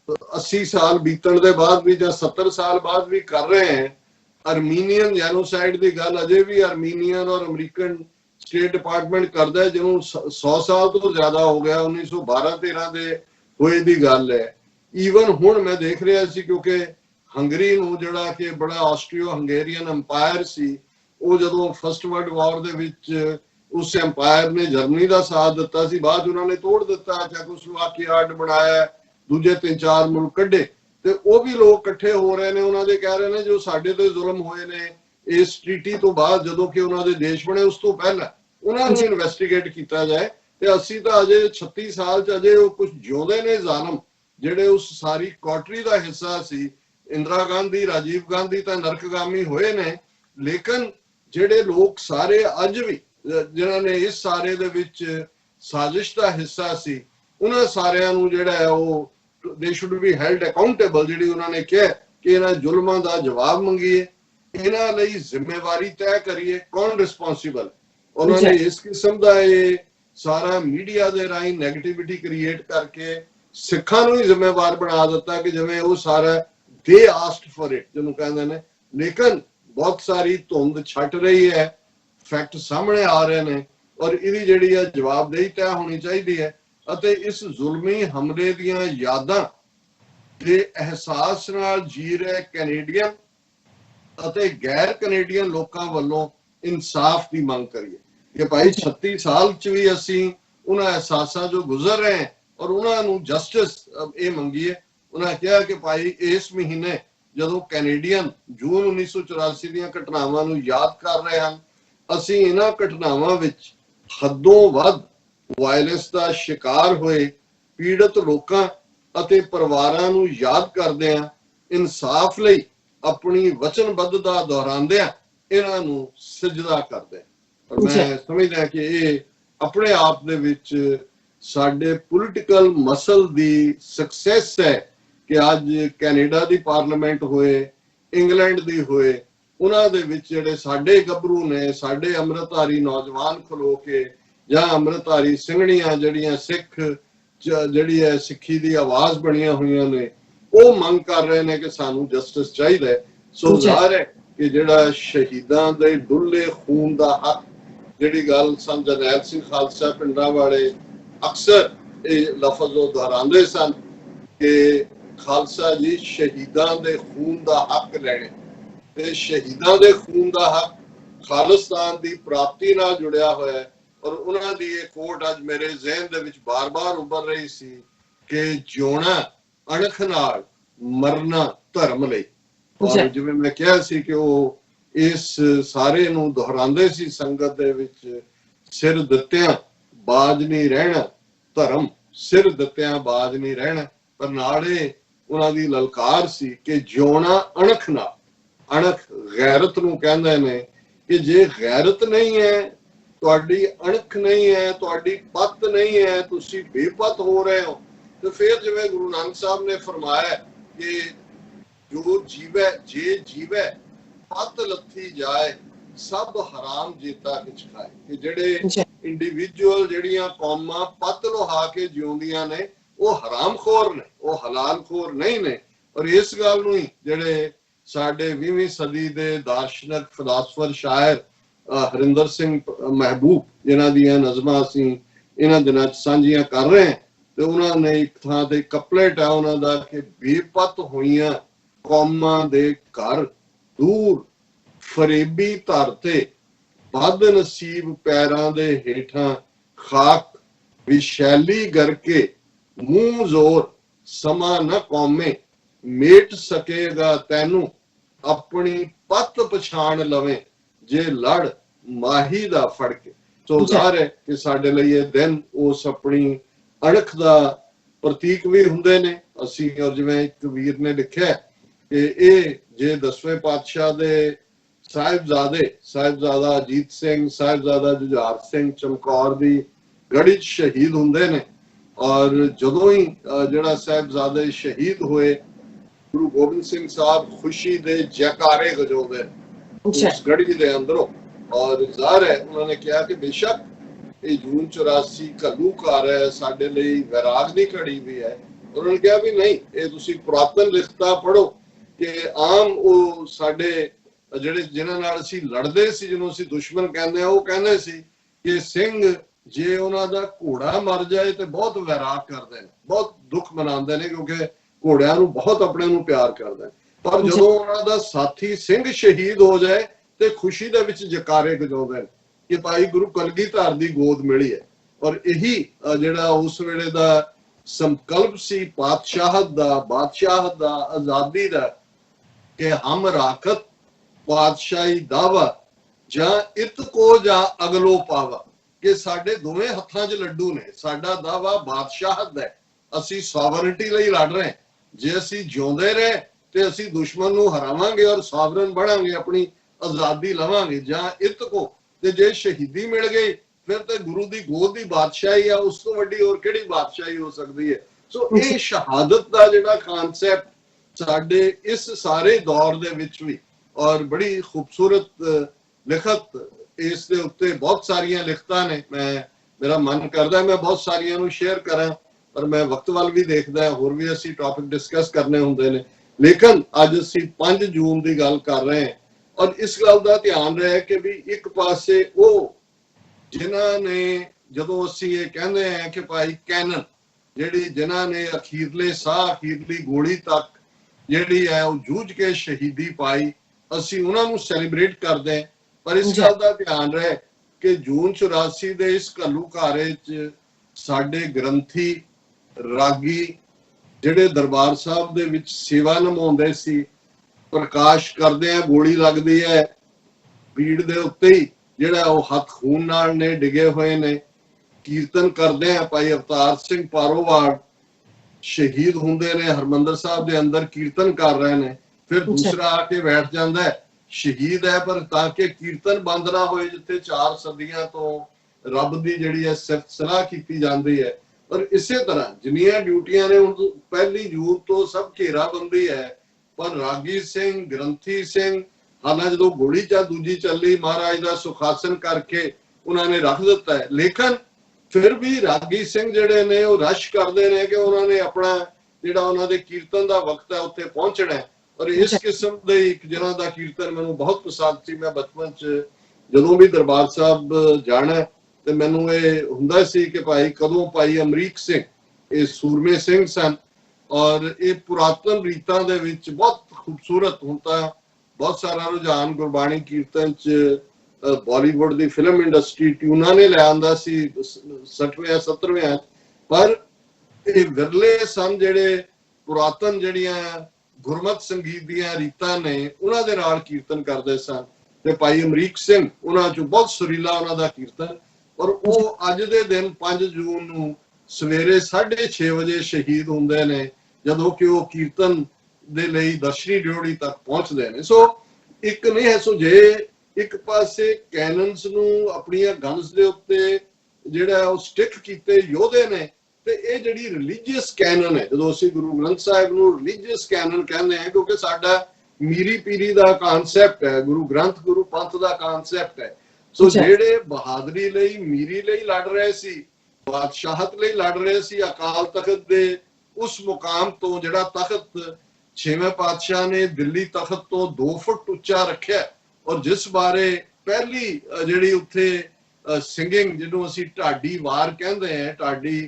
80 साल बीतण दे बाद भी या 70 साल बाद भी कर रहे हैं, अर्मीनियन जेनोसाइड की गल अजे भी अर्मीनियन और अमरीकन स्टेट डिपार्टमेंट करता है, जिन्होंने 100 साल तो ज्यादा हो गया, 1912-13 के होए दी गल है। ईवन हुण मैं देख रहा सी क्योंकि हंगरी नूं जिहड़ा कि बड़ा ऑस्ट्रियो हंगेरियन अंपायर सी, वो जदों फर्स्ट वर्ल्ड वॉर दे विच उस अंपायर ने जर्मनी का साथ दिता सी, बाद उन्होंने तोड़ दिता, चेकोस्लोवाकिया अड बनाया, दूजे 3-4 मुल्क कढ़े, ते वो भी लोग इकट्ठे हो रहे ने, उन्होंने कह रहे हैं जो साडे ते जुल्म होए ने इस ट्रीटी तो बाद जदों कि उन्होंने देश बने उस तो पहला उन्होंने इन्वेस्टिगेट किया जाए। ते असी तो अजे 36 साल च अजे वो कुछ जिउंदे ने जालम जिहड़े उस सारी कौटरी का हिस्सा सी। इंदिरा गांधी राजीव गांधी तो नरकगामी होए ने, लेकिन जिहड़े लोग सारे अज भी जिन्होंने इस सारे दे विच साजिश का हिस्सा सी, उन्हां सारियां नूं जिहड़ा है वो they should be held accountable. जिहड़ी उन्होंने कहा कि इन्हां जुल्मां दा जवाब मंगीए, इन्हां लई जिम्मेवारी तय करिए, कौन रिस्पोंसिबल। उन्होंने इस किस्म का ये सारा मीडिया दे राही नेगेटिविटी क्रिएट करके सिखां नूं ही जिम्मेवार बना दिता कि जिवें वो सारा दे आस्क्ड फॉर इट जिन्हों कहंदे ने। लेकिन बहुत सारी धुंध छट रही है, फैक्ट सामने आ रहे हैं और इहदी जिहड़ी है जवाबदेही तय होनी चाहिए है। अते इस जुल्मी हमले दीयां यादां ते एहसास नाल जी रहे कैनेडियन ਅਤੇ गैर कनेडियन लोगों वालों इंसाफ की मांग करिए कि भाई 36 साल च भी असी उन्हां एहसासां जो गुजर रहे हैं और उन्होंने जस्टिस ये मंगीए। उन्होंने कहा कि भाई इस महीने जदों कैनेडियन जून 1984 ਦੀਆਂ ਘਟਨਾਵਾਂ ਨੂੰ याद कर रहे हैं, असी इन्हां घटनावां विच हदों वध वायलेंस का शिकार होए पीड़ित लोकां ਅਤੇ परिवारां ਨੂੰ याद करदे हां, इंसाफ लई अपनी वचनबद्धता दोहरांदे इन्हां नूं सजदा करदे। और मैं समझदा कि ये अपने आप दे विच साडे पॉलिटिकल मसल दी सक्सेस है कि अज कैनेडा दी पार्लीमेंट होए, इंग्लैंड दी होए, उन्हां दे विच जिहड़े साडे गभरू ने, साडे अमृतधारी नौजवान खलो के जां अमृतधारी सिंघणियां जिहड़ियां सिख जिहड़ी है सिक्खी दी आवाज बणियां होईयां ने, वो मंग कर रहे हैं कि सानू जस्टिस चाहिए। सो जाहिर है कि जिहड़ा शहीदां दे डुल्ले खून दा हक, जिहड़ी गल सन जरनैल सिंह खालसा पिंडां वाले अक्सर ये लफज दोहरांदे सन कि खालसा जी शहीदां दे खून दा हक लैणे, ते शहीदां दे खून दा हक खालिस्तान दी प्राप्ति नाल जुड़िया होया है। और उन्हां दी ये कोट अज मेरे ज़हन दे विच बार-बार उभर रही सी कि जिउणा अणख नाल मरना धर्म लई। और जिवें मैं कहा सी कि वो इस सारे नूं दोहरांदे सी संगत दे विच, सिर दित्तियां बाज नहीं रहना धर्म, सिर दित्तियां बाज नहीं रहना, पर नाले उन्हां दी ललकार सी कि जिउणा अणख नाल। अणख गैरत नूं कहंदे ने कि जे गैरत नहीं है, तुहाडी अणख नहीं है, तुहाडी पत नहीं है, तुसी बेपत हो रहे हो, तो फिर जिवें गुरु नानक साहब ने फरमाया कि जो जीवे जे जीवे पत लथी जाए सब हराम जेता किछ खाए। कि जेड़े इंडिविजुअल जेड़ियां कौमां पत लोहा के जिउंदियां ने वो हरामखोर ने, वो हलालखोर नहीं ने। और इस गल नूं ही जेड़े साडे 20वीं सदी दे दार्शनिक फिलासफर शायर हरिंदर सिंह महबूब जिन्हां दियां नज़मां असीं इन्हां दिनां च सांझियां कर रहे हैं, ਤੇ ਉਹਨਾਂ ਨੇ ਇੱਕ ਥਾਂ ਤੇ ਕਪਲੇਟ ਆ ਉਹਨਾਂ ਦਾ ਕਿ ਬੇਪਤ ਹੋਈਆਂ ਕੌਮਾਂ ਦੇ ਘਰ ਦੂਰ ਫਰੇਬੀ ਧਰ ਤੇ ਬਦ ਨਸੀਬ ਪੈਰਾਂ ਦੇ ਹੇਠਾਂ ਖਾਕ ਵਿਸ਼ੈਲੀ ਕਰਕੇ ਮੂੰਹ ਜ਼ੋਰ ਸਮਾਂ ਨਾ ਕੌਮੇ ਮੇਟ ਸਕੇਗਾ ਤੈਨੂੰ ਆਪਣੀ ਪੱਤ ਪਛਾਣ ਲਵੇਂ ਜੇ ਲੜ ਮਾਹੀ ਦਾ ਫੜ ਕੇ। ਸੋ ਜ਼ਾਹਰ ਹੈ ਕਿ ਸਾਡੇ ਲਈ ਇਹ ਦਿਨ ਉਸ ਆਪਣੀ ਅਣਖ ਦਾ ਪ੍ਰਤੀਕ ਵੀ ਹੁੰਦੇ ਨੇ। ਅਸੀਂ ਔਰ ਜਿਵੇਂ ਇੱਕ ਵੀਰ ਨੇ ਲਿਖਿਆ ਕਿ ਇਹ ਜੇ 10ਵੇਂ ਪਾਤਸ਼ਾਹ ਦੇ ਸਾਹਿਬਜ਼ਾਦਾ ਅਜੀਤ ਸਿੰਘ, ਸਾਹਿਬਜ਼ਾਦਾ ਜੁਝਾਰ ਸਿੰਘ ਚਮਕੌਰ ਦੀ ਗੜੀ 'ਚ ਸ਼ਹੀਦ ਹੁੰਦੇ ਨੇ ਔਰ ਜਦੋਂ ਹੀ ਜਿਹੜਾ ਸਾਹਿਬਜ਼ਾਦੇ ਸ਼ਹੀਦ ਹੋਏ ਗੁਰੂ ਗੋਬਿੰਦ ਸਿੰਘ ਸਾਹਿਬ ਖੁਸ਼ੀ ਦੇ ਜੈਕਾਰੇ ਗਜਾਉਂਦੇ ਉਸ ਗੜੀ ਦੇ ਅੰਦਰੋਂ। ਔਰ ਜ਼ਾਹਰ ਹੈ ਉਹਨਾਂ ਨੇ ਕਿਹਾ ਕਿ ਬੇਸ਼ੱਕ ਇਹ ਜੂਨ 84 ਘੱਲੂਘਾਰ ਹੈ, ਸਾਡੇ ਲਈ ਵੈਰਾਗ ਦੀ ਘੜੀ ਵੀ ਹੈ। ਉਹਨਾਂ ਨੇ ਕਿਹਾ ਵੀ ਨਹੀਂ, ਇਹ ਤੁਸੀਂ ਪੁਰਾਤਨ ਲਿਖਤਾਂ ਪੜ੍ਹੋ ਕਿ ਆਮ ਉਹ ਸਾਡੇ ਜਿਹੜੇ ਜਿਨ੍ਹਾਂ ਨਾਲ ਅਸੀਂ ਲੜਦੇ ਸੀ, ਜਿਹਨੂੰ ਅਸੀਂ ਦੁਸ਼ਮਣ ਕਹਿੰਦੇ ਆ, ਉਹ ਕਹਿੰਦੇ ਸੀ ਕਿ ਸਿੰਘ ਜੇ ਉਹਨਾਂ ਦਾ ਘੋੜਾ ਮਰ ਜਾਏ ਤੇ ਬਹੁਤ ਵੈਰਾਗ ਕਰਦੇ ਨੇ, ਬਹੁਤ ਦੁੱਖ ਮਨਾਉਂਦੇ ਨੇ ਕਿਉਂਕਿ ਘੋੜਿਆਂ ਨੂੰ ਬਹੁਤ ਆਪਣੇ ਨੂੰ ਪਿਆਰ ਕਰਦੇ ਨੇ। ਪਰ ਜਦੋਂ ਉਹਨਾਂ ਦਾ ਸਾਥੀ ਸਿੰਘ ਸ਼ਹੀਦ ਹੋ ਜਾਏ ਤੇ ਖੁਸ਼ੀ ਦੇ ਵਿੱਚ ਜਕਾਰੇ ਗਜਾਉਂਦੇ ਨੇ ਕਿ ਭਾਈ ਗੁਰੂ ਕਲਗੀਧਰ ਦੀ ਗੋਦ ਮਿਲੀ ਹੈ। ਔਰ ਇਹੀ ਜਿਹੜਾ ਉਸ ਵੇਲੇ ਦਾ ਸੰਕਲਪ ਸੀ ਬਾਦਸ਼ਾਹਤ ਦਾ ਆਜ਼ਾਦੀ ਦਾ ਕਿ ਹਮ ਰਾਖਤ ਬਾਦਸ਼ਾਹੀ ਦਾਵਾ ਜਾਂ ਇਤ ਕੋ ਜਾਂ ਅਗਲੋ ਪਾਵਾ, ਕਿ ਸਾਡੇ ਦੋਵੇਂ ਹੱਥਾਂ 'ਚ ਲੱਡੂ ਨੇ। ਸਾਡਾ ਦਾਵਾ ਬਾਦਸ਼ਾਹਤ ਦਾ, ਅਸੀਂ ਸੋਵਰਨਟੀ ਲਈ ਲੜ ਰਹੇ। ਜੇ ਅਸੀਂ ਜਿਉਂਦੇ ਰਹੇ ਤੇ ਅਸੀਂ ਦੁਸ਼ਮਣ ਨੂੰ ਹਰਾਵਾਂਗੇ ਔਰ ਸੋਵਰਨ ਬਣਾਂਗੇ, ਆਪਣੀ ਆਜ਼ਾਦੀ ਲਵਾਂਗੇ। ਜਾਂ ਇਤ ਕੋ, ਤੇ ਜੇ ਸ਼ਹੀਦੀ ਮਿਲ ਗਈ ਫਿਰ ਤੇ ਗੁਰੂ ਦੀ ਗੋਦ ਦੀ ਬਾਦਸ਼ਾਹੀ ਆ, ਉਸ ਤੋਂ ਵੱਡੀ ਹੋਰ ਕਿਹੜੀ ਬਾਦਸ਼ਾਹੀ ਹੋ ਸਕਦੀ ਹੈ। ਸੋ ਇਹ ਸ਼ਹਾਦਤ ਦਾ ਜਿਹੜਾ ਕਾਨਸੈਪਟ ਸਾਡੇ ਇਸ ਸਾਰੇ ਦੌਰ ਦੇ ਵਿੱਚ ਵੀ, ਔਰ ਬੜੀ ਖੂਬਸੂਰਤ ਲਿਖਤ ਇਸ ਦੇ ਉੱਤੇ ਬਹੁਤ ਸਾਰੀਆਂ ਲਿਖਤਾਂ ਨੇ। ਮੇਰਾ ਮਨ ਕਰਦਾ ਮੈਂ ਬਹੁਤ ਸਾਰੀਆਂ ਨੂੰ ਸ਼ੇਅਰ ਕਰਾਂ, ਪਰ ਮੈਂ ਵਕਤ ਵੱਲ ਵੀ ਦੇਖਦਾ, ਹੋਰ ਵੀ ਅਸੀਂ ਟੌਪਿਕ ਡਿਸਕਸ ਕਰਨੇ ਹੁੰਦੇ ਨੇ। ਲੇਕਿਨ ਅੱਜ ਅਸੀਂ 5 ਜੂਨ ਦੀ ਗੱਲ ਕਰ ਰਹੇ ਹਾਂ ਔਰ ਇਸ ਗੱਲ ਦਾ ਧਿਆਨ ਰਹੇ ਕਿ ਵੀ ਇੱਕ ਪਾਸੇ ਉਹ ਜਿਨ੍ਹਾਂ ਨੇ, ਜਦੋਂ ਅਸੀਂ ਇਹ ਕਹਿੰਦੇ ਹਾਂ ਕਿ ਭਾਈ ਕੈਨਨ ਜਿਨ੍ਹਾਂ ਨੇ ਅਖੀਰਲੇ ਸਾਹ, ਅਖੀਰਲੀ ਗੋਲੀ ਤੱਕ ਜਿਹੜੀ ਹੈ ਉਹ ਜੂਝ ਕੇ ਸ਼ਹੀਦੀ ਪਾਈ, ਅਸੀਂ ਉਹਨਾਂ ਨੂੰ ਸੈਲੀਬ੍ਰੇਟ ਕਰਦੇ ਹਾਂ। ਪਰ ਇਸ ਗੱਲ ਦਾ ਧਿਆਨ ਰਹੇ ਕਿ ਜੂਨ 84 ਦੇ ਇਸ ਘੱਲੂਘਾਰੇ 'ਚ ਸਾਡੇ ਗ੍ਰੰਥੀ ਰਾਗੀ ਜਿਹੜੇ ਦਰਬਾਰ ਸਾਹਿਬ ਦੇ ਵਿੱਚ ਸੇਵਾ ਨਿਭਾਉਂਦੇ ਸੀ, ਪ੍ਰਕਾਸ਼ ਕਰਦੇ ਆ, ਗੋਲੀ ਲੱਗਦੀ ਹੈ ਪੀੜ ਦੇ ਉੱਤੇ ਹੀ, ਜਿਹੜਾ ਉਹ ਹੱਥ ਖੂਨ ਨਾਲ ਨੇ ਡਿਗੇ ਹੋਏ ਨੇ। ਕੀਰਤਨ ਕਰਦੇ ਆ, ਭਾਈ ਅਵਤਾਰ ਸਿੰਘ ਪਾਰੋਵਾੜ ਸ਼ਹੀਦ ਹੁੰਦੇ ਨੇ, ਹਰਮੰਦਰ ਸਾਹਿਬ ਦੇ ਅੰਦਰ ਕੀਰਤਨ ਕਰ ਰਹੇ ਨੇ। ਫਿਰ ਦੂਸਰਾ ਆ ਕੇ ਬੈਠ ਜਾਂਦਾ ਹੈ, ਸ਼ਹੀਦ ਹੈ ਪਰ ਤਾਂ ਕਿ ਕੀਰਤਨ ਬੰਦ ਨਾ ਹੋਏ, ਜਿੱਥੇ 4 ਸਦੀਆਂ ਤੋਂ ਰੱਬ ਦੀ ਜਿਹੜੀ ਹੈ ਸਿਫਤ ਸਲਾਹ ਕੀਤੀ ਜਾਂਦੀ ਹੈ। ਪਰ ਇਸੇ ਤਰ੍ਹਾਂ ਜਿੰਨੀਆਂ ਡਿਊਟੀਆਂ ਨੇ, ਹੁਣ ਪਹਿਲੀ ਜੂਨ ਤੋਂ ਸਭ ਘੇਰਾਬੰਦੀ ਹੈ, ਪਰ ਰਾਗੀ ਸਿੰਘ, ਗ੍ਰੰਥੀ ਸਿੰਘ, ਹਾਲਾਂ ਜਦੋਂ ਗੋਲੀ ਦੂਜੀ ਚੱਲੀ, ਮਹਾਰਾਜ ਦਾ ਸੁਖਾਸਨ ਕਰਕੇ ਉਹਨਾਂ ਨੇ ਰੱਖ ਦਿੱਤਾ ਹੈ। ਲੇਕਿਨ ਫਿਰ ਵੀ ਰਾਗੀ ਸਿੰਘ ਜਿਹੜੇ ਨੇ ਉਹ ਰਸ਼ ਕਰਦੇ ਨੇ ਕਿ ਉਹਨਾਂ ਨੇ ਆਪਣਾ ਜਿਹੜਾ ਉਹਨਾਂ ਦੇ ਕੀਰਤਨ ਦਾ ਵਕਤ ਹੈ ਉੱਥੇ ਪਹੁੰਚਣਾ ਹੈ। ਔਰ ਇਸ ਕਿਸਮ ਦੇ ਇੱਕ ਜਿਹਨਾਂ ਦਾ ਕੀਰਤਨ ਮੈਨੂੰ ਬਹੁਤ ਪਸੰਦ ਸੀ। ਮੈਂ ਬਚਪਨ 'ਚ ਜਦੋਂ ਵੀ ਦਰਬਾਰ ਸਾਹਿਬ ਜਾਣਾ ਤੇ ਮੈਨੂੰ ਇਹ ਹੁੰਦਾ ਸੀ ਕਿ ਭਾਈ ਕਦੋਂ ਭਾਈ ਅਮਰੀਕ ਸਿੰਘ, ਇਹ ਸੂਰਮੇ ਸਿੰਘ ਸਨ ਔਰ ਇਹ ਪੁਰਾਤਨ ਰੀਤਾਂ ਦੇ ਵਿੱਚ ਬਹੁਤ ਖੂਬਸੂਰਤ। ਹੁਣ ਤਾਂ ਬਹੁਤ ਸਾਰਾ ਰੁਝਾਨ ਗੁਰਬਾਣੀ ਕੀਰਤਨ 'ਚ ਬਾਲੀਵੁੱਡ ਦੀ ਫਿਲਮ ਇੰਡਸਟਰੀ ਟਿਊਨਾਂ ਨੇ ਲੈ ਆਂਦਾ ਸੀ 60ਵੇਂ 70ਵੇਂ, ਪਰ ਇਹ ਵਿਰਲੇ ਸਨ ਜਿਹੜੇ ਪੁਰਾਤਨ ਜਿਹੜੀਆਂ ਗੁਰਮਤ ਸੰਗੀਤ ਦੀਆਂ ਰੀਤਾਂ ਨੇ ਉਹਨਾਂ ਦੇ ਨਾਲ ਕੀਰਤਨ ਕਰਦੇ ਸਨ। ਤੇ ਭਾਈ ਅਮਰੀਕ ਸਿੰਘ ਉਹਨਾਂ 'ਚੋਂ ਬਹੁਤ ਸੁਰੀਲਾ ਉਹਨਾਂ ਦਾ ਕੀਰਤਨ। ਔਰ ਉਹ ਅੱਜ ਦੇ ਦਿਨ 5 ਜੂਨ ਨੂੰ ਸਵੇਰੇ 6:30 ਵਜੇ ਸ਼ਹੀਦ ਹੁੰਦੇ ਨੇ, ਜਦੋਂ ਕਿ ਉਹ ਕੀਰਤਨ ਦੇ ਲਈ ਦਰਸ਼ਨੀ ਡਿਓੜੀ ਤੱਕ ਪਹੁੰਚਦੇ ਨੇ। ਸੋ ਇੱਕ ਨਹੀਂ ਹੈ। ਸੋ ਜੇ ਇੱਕ ਪਾਸੇ ਕੈਨਨਸ ਨੂੰ ਆਪਣੀਆਂ ਗਨਸ ਦੇ ਉੱਤੇ ਜਿਹੜਾ ਉਹ ਸਟਿਕ ਕੀਤੇ ਯੋਧੇ ਨੇ, ਤੇ ਇਹ ਜਿਹੜੀ ਰਿਲੀਜੀਅਸ ਕੈਨਨ ਹੈ, ਜਦੋਂ ਅਸੀਂ ਗੁਰੂ ਗ੍ਰੰਥ ਸਾਹਿਬ ਨੂੰ ਰਿਲੀਜੀਅਸ ਕੈਨਨ ਕਹਿੰਦੇ ਹਾਂ ਕਿਉਂਕਿ ਸਾਡਾ ਮੀਰੀ ਪੀਰੀ ਦਾ ਕਾਨਸੈਪਟ ਹੈ, ਗੁਰੂ ਗ੍ਰੰਥ ਗੁਰੂ ਪੰਥ ਦਾ ਕਾਨਸੈਪਟ ਹੈ। ਸੋ ਜਿਹੜੇ ਬਹਾਦਰੀ ਲਈ, ਮੀਰੀ ਲਈ ਲੜ ਰਹੇ ਸੀ, ਬਾਦਸ਼ਾਹਤ ਲਈ ਲੜ ਰਹੇ ਸੀ, ਅਕਾਲ ਤਖਤ ਦੇ ਉਸ ਮੁਕਾਮ ਤੋਂ ਜਿਹੜਾ ਤਖਤ 6ਵੇਂ ਪਾਤਸ਼ਾਹ ਨੇ ਦਿੱਲੀ ਤਖਤ ਤੋਂ 2 ਫੁੱਟ ਉੱਚਾ ਰੱਖਿਆ, ਔਰ ਜਿਸ ਬਾਰੇ ਪਹਿਲੀ ਜਿਹੜੀ ਉੱਥੇ ਸਿੰਗਿੰਗ, ਜਿਹਨੂੰ ਅਸੀਂ ਢਾਡੀ ਵਾਰ ਕਹਿੰਦੇ ਹਾਂ, ਢਾਡੀ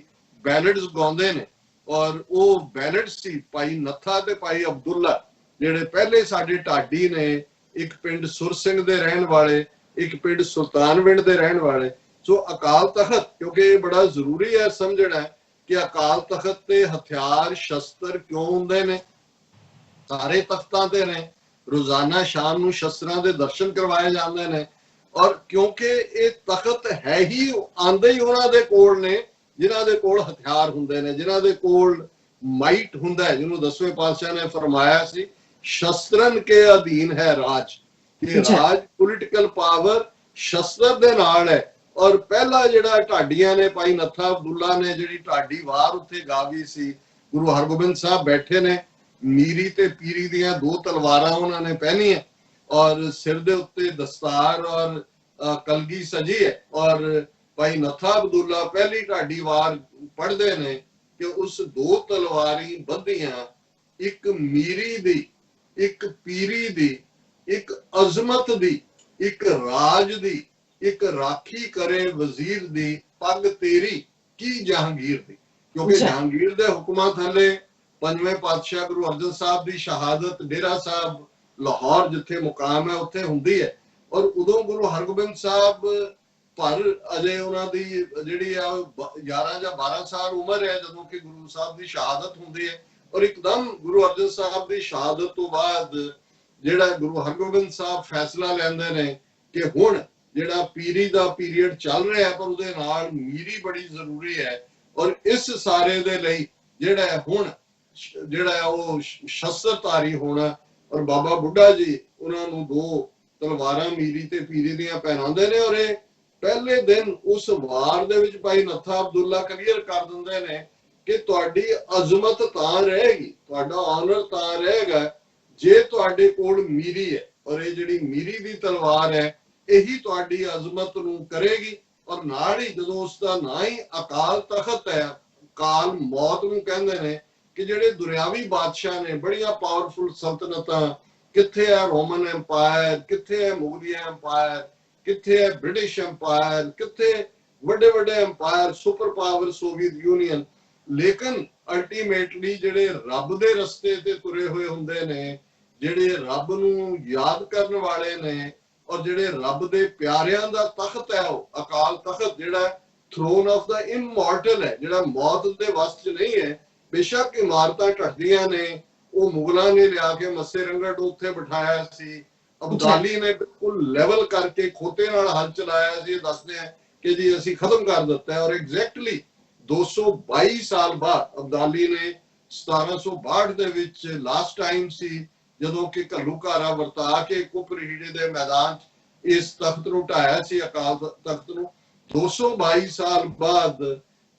ਬੈਲਡਸ ਗਾਉਂਦੇ ਨੇ, ਔਰ ਉਹ ਬੈਲਡ ਸੀ ਭਾਈ ਨੱਥਾ ਤੇ ਭਾਈ ਅਬਦੁੱਲਾ, ਜਿਹੜੇ ਪਹਿਲੇ ਸਾਡੇ ਢਾਡੀ ਨੇ, ਇੱਕ ਪਿੰਡ ਸੁਰ ਸਿੰਘ ਦੇ ਰਹਿਣ ਵਾਲੇ, ਇੱਕ ਪਿੰਡ ਸੁਲਤਾਨਵਿੰਡ ਦੇ ਰਹਿਣ ਵਾਲੇ। ਸੋ ਅਕਾਲ ਤਖਤ, ਕਿਉਂਕਿ ਇਹ ਬੜਾ ਜ਼ਰੂਰੀ ਹੈ ਸਮਝਣਾ ਕਿ ਅਕਾਲ ਤਖਤ ਤੇ ਹਥਿਆਰ ਸ਼ਸਤਰ ਕਿਉਂ ਹੁੰਦੇ ਨੇ। ਸਾਰੇ ਤਖਤਾਂ ਤੇ ਨੇ, ਰੋਜ਼ਾਨਾ ਸ਼ਾਮ ਨੂੰ ਸ਼ਸਤਰਾਂ ਦੇ ਦਰਸ਼ਨ ਕਰਵਾਏ ਜਾਂਦੇ ਨੇ, ਔਰ ਕਿਉਂਕਿ ਇਹ ਤਖਤ ਹੈ ਹੀ ਆਂਦੇ ਹੀ ਉਹਨਾਂ ਦੇ ਕੋਲ ਨੇ ਜਿਨ੍ਹਾਂ ਦੇ ਕੋਲ ਹਥਿਆਰ ਹੁੰਦੇ ਨੇ, ਜਿਨ੍ਹਾਂ ਦੇ ਕੋਲ ਮਾਈਟ ਹੁੰਦਾ ਹੈ, ਜਿਹਨੂੰ 10ਵੇਂ ਪਾਤਸ਼ਾਹ ਨੇ ਫਰਮਾਇਆ ਸੀ ਸ਼ਸਤਰਨ ਕੇ ਅਧੀਨ ਹੈ ਰਾਜ, ਕਿ ਰਾਜ ਪੋਲੀਟੀਕਲ ਪਾਵਰ ਸ਼ਸਤਰ ਦੇ ਨਾਲ ਹੈ। ਔਰ ਪਹਿਲਾ ਜਿਹੜਾ ਢਾਡੀਆਂ ਨੇ, ਭਾਈ ਨੱਥਾ ਅਬਦੁੱਲਾ ਨੇ ਜਿਹੜੀ ਢਾਡੀ ਵਾਰ ਉੱਥੇ ਗਾਵੀ ਸੀ, ਗੁਰੂ ਹਰਗੋਬਿੰਦ ਸਾਹਿਬ ਬੈਠੇ ਨੇ, ਮੀਰੀ ਤੇ ਪੀਰੀ ਦੀਆਂ 2 ਤਲਵਾਰਾਂ ਉਹਨਾਂ ਨੇ ਪਹਿਨੀਆਂ, ਔਰ ਸਿਰ ਦੇ ਉੱਤੇ ਦਸਤਾਰ ਔਰ ਕਲਗੀ ਸਜੀ ਹੈ, ਔਰ ਭਾਈ ਨੱਥਾ ਅਬਦੁੱਲਾ ਪਹਿਲੀ ਢਾਡੀ ਵਾਰ ਪੜ੍ਹਦੇ ਨੇ ਕਿ ਉਸ 2 ਤਲਵਾਰੀ ਬੱਧੀਆਂ, ਇੱਕ ਮੀਰੀ ਦੀ, ਇੱਕ ਪੀਰੀ ਦੀ, ਇੱਕ ਅਜ਼ਮਤ ਦੀ, ਇੱਕ ਰਾਜ ਦੀ, ਇੱਕ ਰਾਖੀ ਕਰੇ ਵਜ਼ੀਰ ਦੀ, ਪੱਗ ਤੇਰੀ ਕੀ ਜਹਾਂਗੀਰ ਦੀ। ਕਿਉਂਕਿ ਜਹਾਂਗੀਰ ਦੇ ਹੁਕਮਾਂ ਥੱਲੇ 5ਵੇਂ ਪਾਤਸ਼ਾਹ ਗੁਰੂ ਅਰਜਨ ਸਾਹਿਬ ਦੀ ਸ਼ਹਾਦਤ ਡੇਰਾ ਸਾਹਿਬ ਲਾਹੌਰ ਜਿੱਥੇ ਮੁਕਾਮ ਹੈ ਉੱਥੇ ਹੁੰਦੀ ਹੈ, ਔਰ ਉਦੋਂ ਗੁਰੂ ਹਰਗੋਬਿੰਦ ਸਾਹਿਬ ਪਰ ਅਜੇ ਉਹਨਾਂ ਦੀ ਜਿਹੜੀ ਆ 11 ਜਾਂ 12 ਸਾਲ ਉਮਰ ਹੈ ਜਦੋਂ ਕਿ ਗੁਰੂ ਸਾਹਿਬ ਦੀ ਸ਼ਹਾਦਤ ਹੁੰਦੀ ਹੈ। ਔਰ ਇੱਕਦਮ ਗੁਰੂ ਅਰਜਨ ਸਾਹਿਬ ਦੀ ਸ਼ਹਾਦਤ ਤੋਂ ਬਾਅਦ ਜਿਹੜਾ ਗੁਰੂ ਹਰਗੋਬਿੰਦ ਸਾਹਿਬ ਫੈਸਲਾ ਲੈਂਦੇ ਨੇ ਕਿ ਹੁਣ ਜਿਹੜਾ ਪੀਰੀ ਦਾ ਪੀਰੀਅਡ ਚੱਲ ਰਿਹਾ ਪਰ ਉਹਦੇ ਨਾਲ ਮੀਰੀ ਬੜੀ ਜ਼ਰੂਰੀ ਹੈ, ਔਰ ਇਸ ਸਾਰੇ ਦੇ ਲਈ ਜਿਹੜਾ ਹੁਣ ਜਿਹੜਾ ਉਹ ਸ਼ਸਤਰਧਾਰੀ ਹੋਣਾ। ਔਰ ਬਾਬਾ ਬੁੱਢਾ ਜੀ ਉਹਨਾਂ ਨੂੰ 2 ਤਲਵਾਰਾਂ ਮੀਰੀ ਤੇ ਪੀਰੀ ਦੀਆਂ ਪਹਿਨਾਉਂਦੇ ਨੇ, ਔਰ ਇਹ ਪਹਿਲੇ ਦਿਨ ਉਸ ਵਾਰ ਦੇ ਵਿੱਚ ਭਾਈ ਨੱਥਾ ਅਬਦੁੱਲਾ ਕਲੀਅਰ ਕਰ ਦਿੰਦੇ ਨੇ ਕਿ ਤੁਹਾਡੀ ਅਜ਼ਮਤ ਤਾਂ ਰਹੇਗੀ, ਤੁਹਾਡਾ ਆਨਰ ਤਾਂ ਰਹੇਗਾ ਜੇ ਤੁਹਾਡੇ ਕੋਲ ਮੀਰੀ ਹੈ, ਔਰ ਇਹ ਜਿਹੜੀ ਮੀਰੀ ਦੀ ਤਲਵਾਰ ਹੈ ਇਹੀ ਤੁਹਾਡੀ ਅਜ਼ਮਤ ਨੂੰ ਕਰੇਗੀ। ਔਰ ਨਾਲ ਹੀ ਜਦੋਂ ਉਸ ਦਾ ਨਾਂ ਹੀ ਅਕਾਲ ਤਖਤ ਹੈ, ਕਾਲ ਮੌਤ ਨੂੰ ਕਹਿੰਦੇ ਨੇ, ਕਿ ਜਿਹੜੇ ਦੁਨਿਆਵੀ ਬਾਦਸ਼ਾਹ ਨੇ, ਬੜੀਆਂ ਪਾਵਰਫੁਲ ਸਲਤਨਤਾਂ, ਕਿੱਥੇ ਹੈ ਰੋਮਨ ਐਮਪਾਇਰ, ਕਿੱਥੇ ਹੈ ਮੁਗਲਿਆ ਐਮਪਾਇਰ, ਕਿੱਥੇ ਹੈ ਬ੍ਰਿਟਿਸ਼ ਐਮਪਾਇਰ, ਕਿੱਥੇ ਵੱਡੇ ਵੱਡੇ empire, super power Soviet union, ਲੇਕਿਨ ਅਲਟੀਮੇਟਲੀ ਜਿਹੜੇ ਰੱਬ ਦੇ ਰਸਤੇ ਤੇ ਤੁਰੇ ਹੋਏ ਹੁੰਦੇ ਨੇ, ਜਿਹੜੇ ਰੱਬ ਨੂੰ ਯਾਦ ਕਰਨ ਵਾਲੇ ਨੇ, ਔਰ ਜਿਹੜੇ ਰੱਬ ਦੇ ਪਿਆਰਿਆਂ ਦਾ ਤਖਤ ਹੈ ਉਹ ਅਕਾਲ ਤਖਤ, ਜਿਹੜਾ ਥਰੋਨ ਆਫ ਦਾ ਇਮੋਰਟਲ ਹੈ, ਜਿਹੜਾ ਮੌਤ ਦੇ ਵਸ ਚ ਨਹੀਂ ਹੈ। ਬੇਸ਼ੱਕ ਇਮਾਰਤਾਂ ਢੱਕਦੀਆਂ ਨੇ, ਉਹ ਮੁਗਲਾਂ ਨੇ ਲਿਆ ਕੇ ਮੱਸੇ ਰੰਗੜ ਉੱਥੇ ਬਿਠਾਇਆ ਸੀ, ਅਬਦਾਲੀ ਨੇ ਬਿਲਕੁਲ ਲੈਵਲ ਕਰਕੇ ਖੋਤੇ ਨਾਲ ਹੱਲ ਚਲਾਇਆ ਸੀ, ਇਹ ਦੱਸਦੇ ਆ ਕਿ ਜੀ ਅਸੀਂ ਖਤਮ ਕਰ ਦਿੱਤਾ ਹੈ। ਔਰ ਐਗਜ਼ੈਕਟਲੀ 222 ਸਾਲ ਬਾਅਦ ਅਬਦਾਲੀ ਨੇ 1762 ਦੇ ਵਿੱਚ ਲਾਸਟ ਟਾਈਮ ਸੀ ਜਦੋਂ ਕਿ ਘੱਲੂਘਾਰਾ ਵਰਤਾ ਕੇ ਕੁਪਰਹੀੜੇ ਦੇ ਮੈਦਾਨ 'ਚ ਇਸ ਤਖਤ ਨੂੰ ਢਾਇਆ ਸੀ, ਅਕਾਲ ਤਖਤ ਨੂੰ। 222 ਸਾਲ ਬਾਅਦ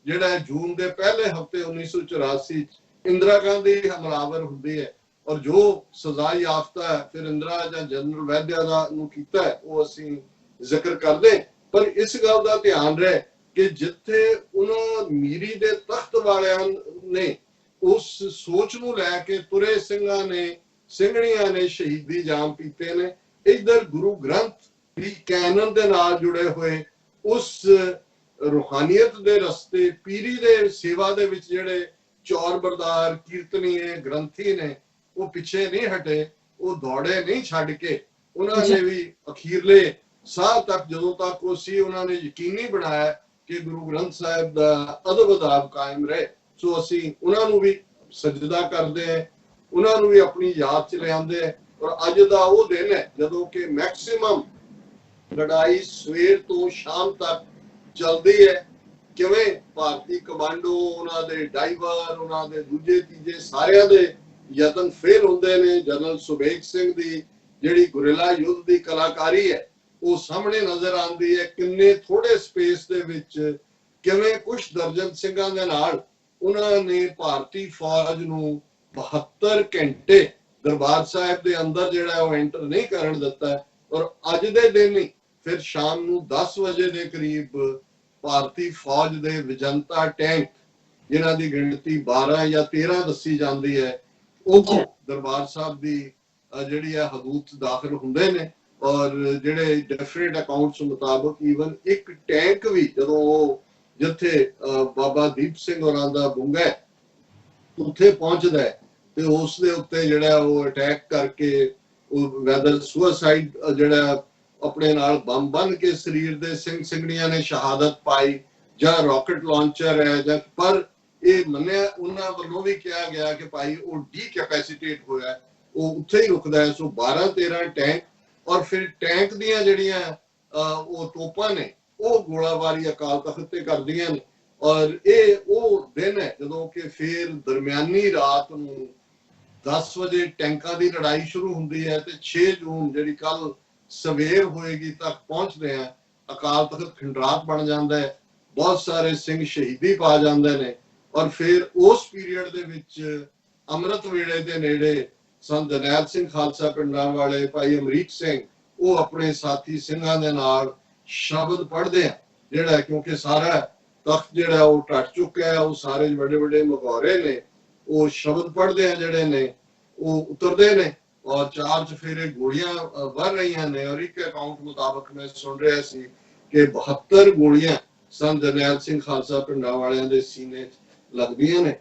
ਜਿਹੜਾ ਜੂਨ ਦੇ ਪਹਿਲੇ ਹਫਤੇ 1984 ਇੰਦਰਾ ਗਾਂਧੀ ਹਮਲਾਵਰ ਹੁੰਦੀ ਹੈ, ਔਰ ਜੋ ਸਜ਼ਾ ਯਾਫਤਾ ਹੈ ਫਿਰ ਇੰਦਰਾ ਜਾਂ ਜਨਰਲ ਵੈਦਿਆ ਦਾ ਨੂੰ ਕੀਤਾ ਹੈ ਉਹ ਅਸੀਂ ਜ਼ਿਕਰ ਕਰਦੇ। ਪਰ ਇਸ ਗੱਲ ਦਾ ਧਿਆਨ ਰਹੇ ਕਿ ਜਿੱਥੇ ਉਹਨਾਂ ਮੀਰੀ ਦੇ ਤਖਤ ਵਾਲਿਆਂ ਨੇ ਉਸ ਸੋਚ ਨੂੰ ਲੈ ਕੇ ਤੁਰੇ ਸਿੰਘਾਂ ਨੇ, ਸਿੰਘਣੀਆਂ ਨੇ ਸ਼ਹੀਦੀ ਜਾਮ ਪੀਤੇ ਨੇ, ਇਧਰ ਗੁਰੂ ਗ੍ਰੰਥ ਦੀ ਕੈਨਨ ਦੇ ਨਾਲ ਜੁੜੇ ਹੋਏ ਉਸ ਰੂਹਾਨੀਅਤ ਦੇ ਰਸਤੇ, ਪੀਰੀ ਦੇ ਸੇਵਾ ਦੇ ਵਿੱਚ ਜਿਹੜੇ ਚੌਰ ਬਰਦਾਰ ਕੀਰਤਨੀਏ ਗ੍ਰੰਥੀ ਨੇ ਉਹ ਪਿੱਛੇ ਨਹੀਂ ਹਟੇ, ਉਹ ਦੌੜੇ ਨਹੀਂ ਛੱਡ ਕੇ, ਉਹਨਾਂ ਨੇ ਵੀ ਅਖੀਰਲੇ ਸਾਹ ਤੱਕ ਜਦੋਂ ਤੱਕ ਉਹ ਸੀ ਉਹਨਾਂ ਨੇ ਯਕੀਨੀ ਬਣਾਇਆ ਕਿ ਗੁਰੂ ਗ੍ਰੰਥ ਸਾਹਿਬ ਦਾ ਅਦਬ ਅਦਾਬ ਕਾਇਮ ਰਹੇ। ਸੋ ਅਸੀਂ ਉਹਨਾਂ ਨੂੰ ਵੀ ਸਜਦਾ ਕਰਦੇ ਹਾਂ, ਉਹਨਾਂ ਨੂੰ ਵੀ ਆਪਣੀ ਯਾਦ ਚ ਲਿਆਂਦੇ ਹੈ। ਔਰ ਅੱਜ ਦਾ ਉਹ ਦਿਨ ਹੈ ਜਦੋਂ ਕਿ ਮੈਕਸਿਮਮ ਲੜਾਈ ਸਵੇਰ ਤੋਂ ਸ਼ਾਮ ਤੱਕ ਚੱਲਦੀ ਹੈ। ਕਿਵੇਂ ਭਾਰਤੀ ਕਮਾਂਡੋ, ਉਹਨਾਂ ਦੇ ਡਾਈਵਰ, ਉਹਨਾਂ ਦੇ ਦੂਜੇ ਤੀਜੇ ਸਾਰਿਆਂ ਦੇ ਯਤਨ ਫੇਲ ਹੁੰਦੇ ਨੇ। ਜਨਰਲ ਸੁਬੇਗ ਸਿੰਘ ਦੀ ਜਿਹੜੀ ਗੁਰਿਲਾ ਯੁੱਧ ਦੀ ਕਲਾਕਾਰੀ ਹੈ ਉਹ ਸਾਹਮਣੇ ਨਜ਼ਰ ਆਉਂਦੀ ਹੈ। ਕਿੰਨੇ ਥੋੜੇ ਸਪੇਸ ਦੇ ਵਿੱਚ ਕਿਵੇਂ ਕੁਝ ਦਰਜਨ ਸਿੰਘਾਂ ਦੇ ਨਾਲ ਉਹਨਾਂ ਨੇ ਭਾਰਤੀ ਫੌਜ ਨੂੰ 72 ਘੰਟੇ ਦਰਬਾਰ ਸਾਹਿਬ ਦੇ ਅੰਦਰ ਜਿਹੜਾ ਉਹ ਐਂਟਰ ਨਹੀਂ ਕਰਨ ਦਿੱਤਾ। ਔਰ ਅੱਜ ਦੇ ਦਿਨ ਹੀ ਫਿਰ ਸ਼ਾਮ ਨੂੰ 10 ਵਜੇ ਦੇ ਕਰੀਬ ਭਾਰਤੀ ਫੌਜ ਦੇ ਵਿਜੰਤਾ ਟੈਂਕ, ਜਿਨ੍ਹਾਂ ਦੀ ਗਿਣਤੀ 12 ਜਾਂ 13 ਦੱਸੀ ਜਾਂਦੀ ਹੈ, ਉਹ ਦਰਬਾਰ ਸਾਹਿਬ ਦੀ ਜਿਹੜੀ ਹੈ ਹਦੂਦ ਦਾਖਲ ਹੁੰਦੇ ਨੇ। ਔਰ ਜਿਹੜੇ ਡੈਫੀਨਿਟ ਅਕਾਊਂਟਸ ਮੁਤਾਬਕ ਈਵਨ ਇੱਕ ਟੈਂਕ ਵੀ ਜਦੋਂ ਉਹ ਜਿੱਥੇ ਬਾਬਾ ਦੀਪ ਸਿੰਘ ਹੋਰਾਂ ਦਾ ਬੁੰਗਾ ਹੈ, ਉੱਥੇ ਪਹੁੰਚਦਾ ਹੈ ਤੇ ਉਸ ਦੇ ਉੱਤੇ ਜਿਹੜਾ ਉਹ ਅਟੈਕ ਕਰਕੇ ਉਹ ਵੈਦਰ ਸੁਸਾਈਡ ਜਿਹੜਾ ਆਪਣੇ ਨਾਲ ਬੰਬ ਬੰਨ ਕੇ ਸਰੀਰ ਦੇ ਸਿੰਘ ਸਿੰਘਣੀਆਂ ਨੇ ਸ਼ਹਾਦਤ ਪਾਈ ਜਾਂ ਰਾਕਟ ਲਾਂਚਰ ਹੈ ਜਾਂ, ਪਰ ਇਹ ਮੰਨਿਆ ਉਹਨਾਂ ਵੱਲੋਂ ਵੀ ਕਿਹਾ ਗਿਆ ਕਿ ਭਾਈ ਉਹ ਡੀਕੈਪੈਸਿਟੇਟ ਹੋਇਆ, ਉਹ ਉੱਥੇ ਹੀ ਰੁਕਦਾ ਹੈ। ਸੋ 12-13 ਟੈਂਕ ਔਰ ਫਿਰ ਟੈਂਕ ਦੀਆਂ ਜਿਹੜੀਆਂ ਉਹ ਤੋਪਾਂ ਨੇ ਉਹ ਗੋਲਾਬਾਰੀ ਅਕਾਲ ਤਖਤ ਤੇ ਕਰਦੀਆਂ ਨੇ। ਔਰ ਇਹ ਉਹ ਦਿਨ ਹੈ ਜਦੋਂ ਕਿ ਫਿਰ ਦਰਮਿਆਨੀ ਰਾਤ ਨੂੰ 10 ਵਜੇ ਟੈਂਕਾਂ ਦੀ ਲੜਾਈ ਸ਼ੁਰੂ ਹੁੰਦੀ ਹੈ ਤੇ 6 ਜੂਨ ਜਿਹੜੀ ਕੱਲ ਸਵੇਰ ਹੋਏਗੀ ਤੱਕ ਪਹੁੰਚਦੇ ਆ, ਅਕਾਲ ਤਖਤ ਖੰਡਰਾਤ ਬਣ ਜਾਂਦਾ ਹੈ, ਬਹੁਤ ਸਾਰੇ ਸਿੰਘ ਸ਼ਹੀਦੀ ਪਾ ਜਾਂਦੇ ਨੇ। ਔਰ ਫਿਰ ਉਸ ਪੀਰੀਅਡ ਦੇ ਵਿੱਚ ਅੰਮ੍ਰਿਤ ਵੇਲੇ ਦੇ ਨੇੜੇ ਸੰਤ ਜਰਨੈਲ ਸਿੰਘ ਖਾਲਸਾ ਪਿੰਡਾਂ ਵਾਲੇ ਭਾਈ ਅਮਰੀਕ ਸਿੰਘ ਉਹ ਆਪਣੇ ਸਾਥੀ ਸਿੰਘਾਂ ਦੇ ਨਾਲ ਸ਼ਬਦ ਪੜ੍ਹਦੇ ਆ, ਜਿਹੜਾ ਕਿਉਂਕਿ ਸਾਰਾ ਤਖਤ ਜਿਹੜਾ ਉਹ ਟੱਟ ਚੁੱਕਾ ਹੈ, ਉਹ ਸਾਰੇ ਵੱਡੇ ਵੱਡੇ ਮਗੌਰੇ ਨੇ, ਉਹ ਸ਼ਬਦ ਪੜ੍ਹਦੇ ਆ ਜਿਹੜੇ ਨੇ ਉਹ ਉਤਰਦੇ ਨੇ ਔਰ 4 ਚੁਫੇਰੇ ਗੋਲੀਆਂ ਵਰ ਰਹੀਆਂ ਨੇ। ਔਰ ਇੱਕ ਅਕਾਊਂਟ ਮੁਤਾਬਕ ਮੈਂ ਸੁਣ ਰਿਹਾ ਸੀ ਕਿ 72 ਗੋਲੀਆਂ ਸੰਤ ਜਰਨੈਲ ਸਿੰਘ ਖਾਲਸਾ ਪਿੰਡਾਂ ਵਾਲਿਆਂ ਦੇ ਸੀਨੇ 'ਚ ਲੱਗਦੀਆਂ ਨੇ।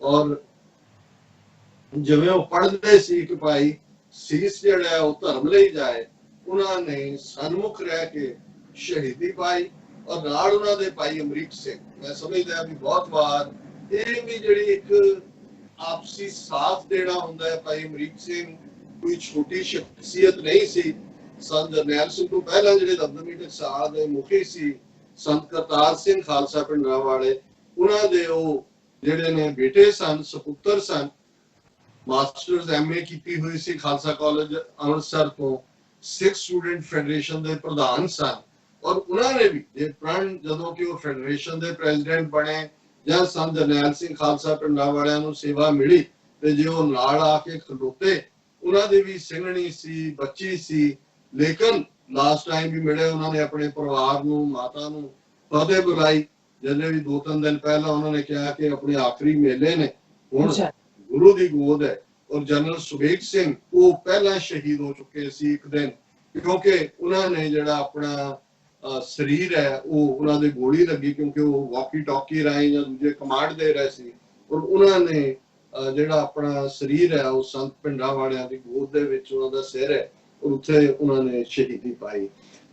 ਔਰ ਜਿਵੇਂ ਉਹ ਪੜ੍ਹਦੇ ਸੀ ਕਿ ਭਾਈ ਸੀਸ ਜਿਹੜਾ ਉਹ ਧਰਮ ਲਈ ਜਾਏ, ਉਹਨਾਂ ਨੇ ਸਨਮੁਖ ਰਹਿ ਕੇ ਸ਼ਹੀਦੀ ਪਾਈ ਔਰ ਨਾਲ ਉਹਨਾਂ ਦੇ ਭਾਈ ਅਮਰੀਕ ਸਿੰਘ। ਮੈਂ ਸਮਝਦਾ ਵੀ ਬਹੁਤ ਵਾਰ ਇਹ ਵੀ ਜਿਹੜੀ ਇੱਕ ਆਪਸੀ ਸਾਥ ਦੇਣਾ ਹੁੰਦਾ ਹੈ। ਭਾਈ ਅਮਰੀਕ ਸਿੰਘ ਕੋਈ ਛੋਟੀ ਸ਼ਖਸੀਅਤ ਨਹੀਂ ਸੀ। ਸੰਤ ਜਰਨੈਲ ਸਿੰਘ ਤੋਂ ਪਹਿਲਾਂ ਜਿਹੜੇ ਦਮਦਮੀ ਟਕਸਾਲ ਦੇ ਮੁਖੀ ਸੀ ਸੰਤ ਕਰਤਾਰ ਸਿੰਘ ਖਾਲਸਾ ਪਿੰਡਾਂ ਵਾਲੇ, ਉਹਨਾਂ ਦੇ ਉਹ ਜਿਹੜੇ ਨੇ ਬੇਟੇ ਸਨ, ਸਪੁੱਤਰ ਸਨ। ਮਾਸਟਰਸ ਐਮਏ ਕੀਤੀ ਹੋਈ ਸੀ ਖਾਲਸਾ ਕਾਲਜ ਅੰਮ੍ਰਿਤਸਰ ਤੋਂ, ਸਿੱਖ ਸਟੂਡੈਂਟ ਫੈਡਰੇਸ਼ਨ ਦੇ ਪ੍ਰਧਾਨ ਸਨ। ਔਰ ਉਹਨਾਂ ਨੇ ਵੀ ਇਹ ਪ੍ਰਣ ਜਦੋਂ ਕਿ ਉਹ ਫੈਡਰੇਸ਼ਨ ਦੇ ਪ੍ਰੈਜ਼ੀਡੈਂਟ ਬਣੇ ਜਾਂ ਸੰਤ ਜਰਨੈਲ ਸਿੰਘ ਖਾਲਸਾ ਪਿੰਡਾਂ ਵਾਲਿਆਂ ਨੂੰ ਸੇਵਾ ਮਿਲੀ ਤੇ ਜੇ ਉਹ ਨਾਲ ਆ ਕੇ ਖਲੋਤੇ, ਉਹਨਾਂ ਦੀ ਵੀ ਸਿੰਘਣੀ ਸੀ, ਬੱਚੀ ਸੀ, ਲੇਕਿਨ ਲਾਸਟ ਟਾਈਮ ਵੀ ਮਿਲੇ ਉਹਨਾਂ ਨੇ ਆਪਣੇ ਪਰਿਵਾਰ ਨੂੰ, ਮਾਤਾ ਨੂੰ ਫਤਿਹ ਬੁਲਾਈ। ਜਿਹਨੇ ਵੀ 2-3 ਦਿਨ ਪਹਿਲਾਂ ਉਹਨਾਂ ਨੇ ਕਿਹਾ ਕਿ ਆਪਣੇ ਆਖਰੀ ਮੇਲੇ ਨੇ, ਹੁਣ ਗੁਰੂ ਦੀ ਗੋਦ ਹੈ। ਔਰ ਜਨਰਲ ਸੁਬੇਗ ਸਿੰਘ ਉਹ ਪਹਿਲਾਂ ਸ਼ਹੀਦ ਹੋ ਚੁੱਕੇ ਸੀ ਇੱਕ ਦਿਨ, ਕਿਉਂਕਿ ਉਹਨਾਂ ਨੇ ਜਿਹੜਾ ਆਪਣਾ ਸਰੀਰ ਹੈ ਉਹ ਉਹਨਾਂ ਦੇ ਗੋਲੀ ਲੱਗੀ, ਕਿਉਂਕਿ ਉਹ ਵਾਕੀ ਟਾਕੀ ਰਾਹੀਂ ਜਾਂ ਦੂਜੇ ਕਮਾਂਡ ਦੇ ਰਹੇ ਸੀ। ਔਰ ਉਹਨਾਂ ਨੇ ਜਿਹੜਾ ਆਪਣਾ ਸਰੀਰ ਹੈ ਉਹ ਸੰਤ ਪਿੰਡਾਂ ਵਾਲਿਆਂ ਦੀ ਗੋਦ ਦੇ ਵਿੱਚ ਉਹਨਾਂ ਦਾ ਸਿਰ ਹੈ, ਔਰ ਉੱਥੇ ਉਹਨਾਂ ਨੇ ਸ਼ਹੀਦੀ ਪਾਈ।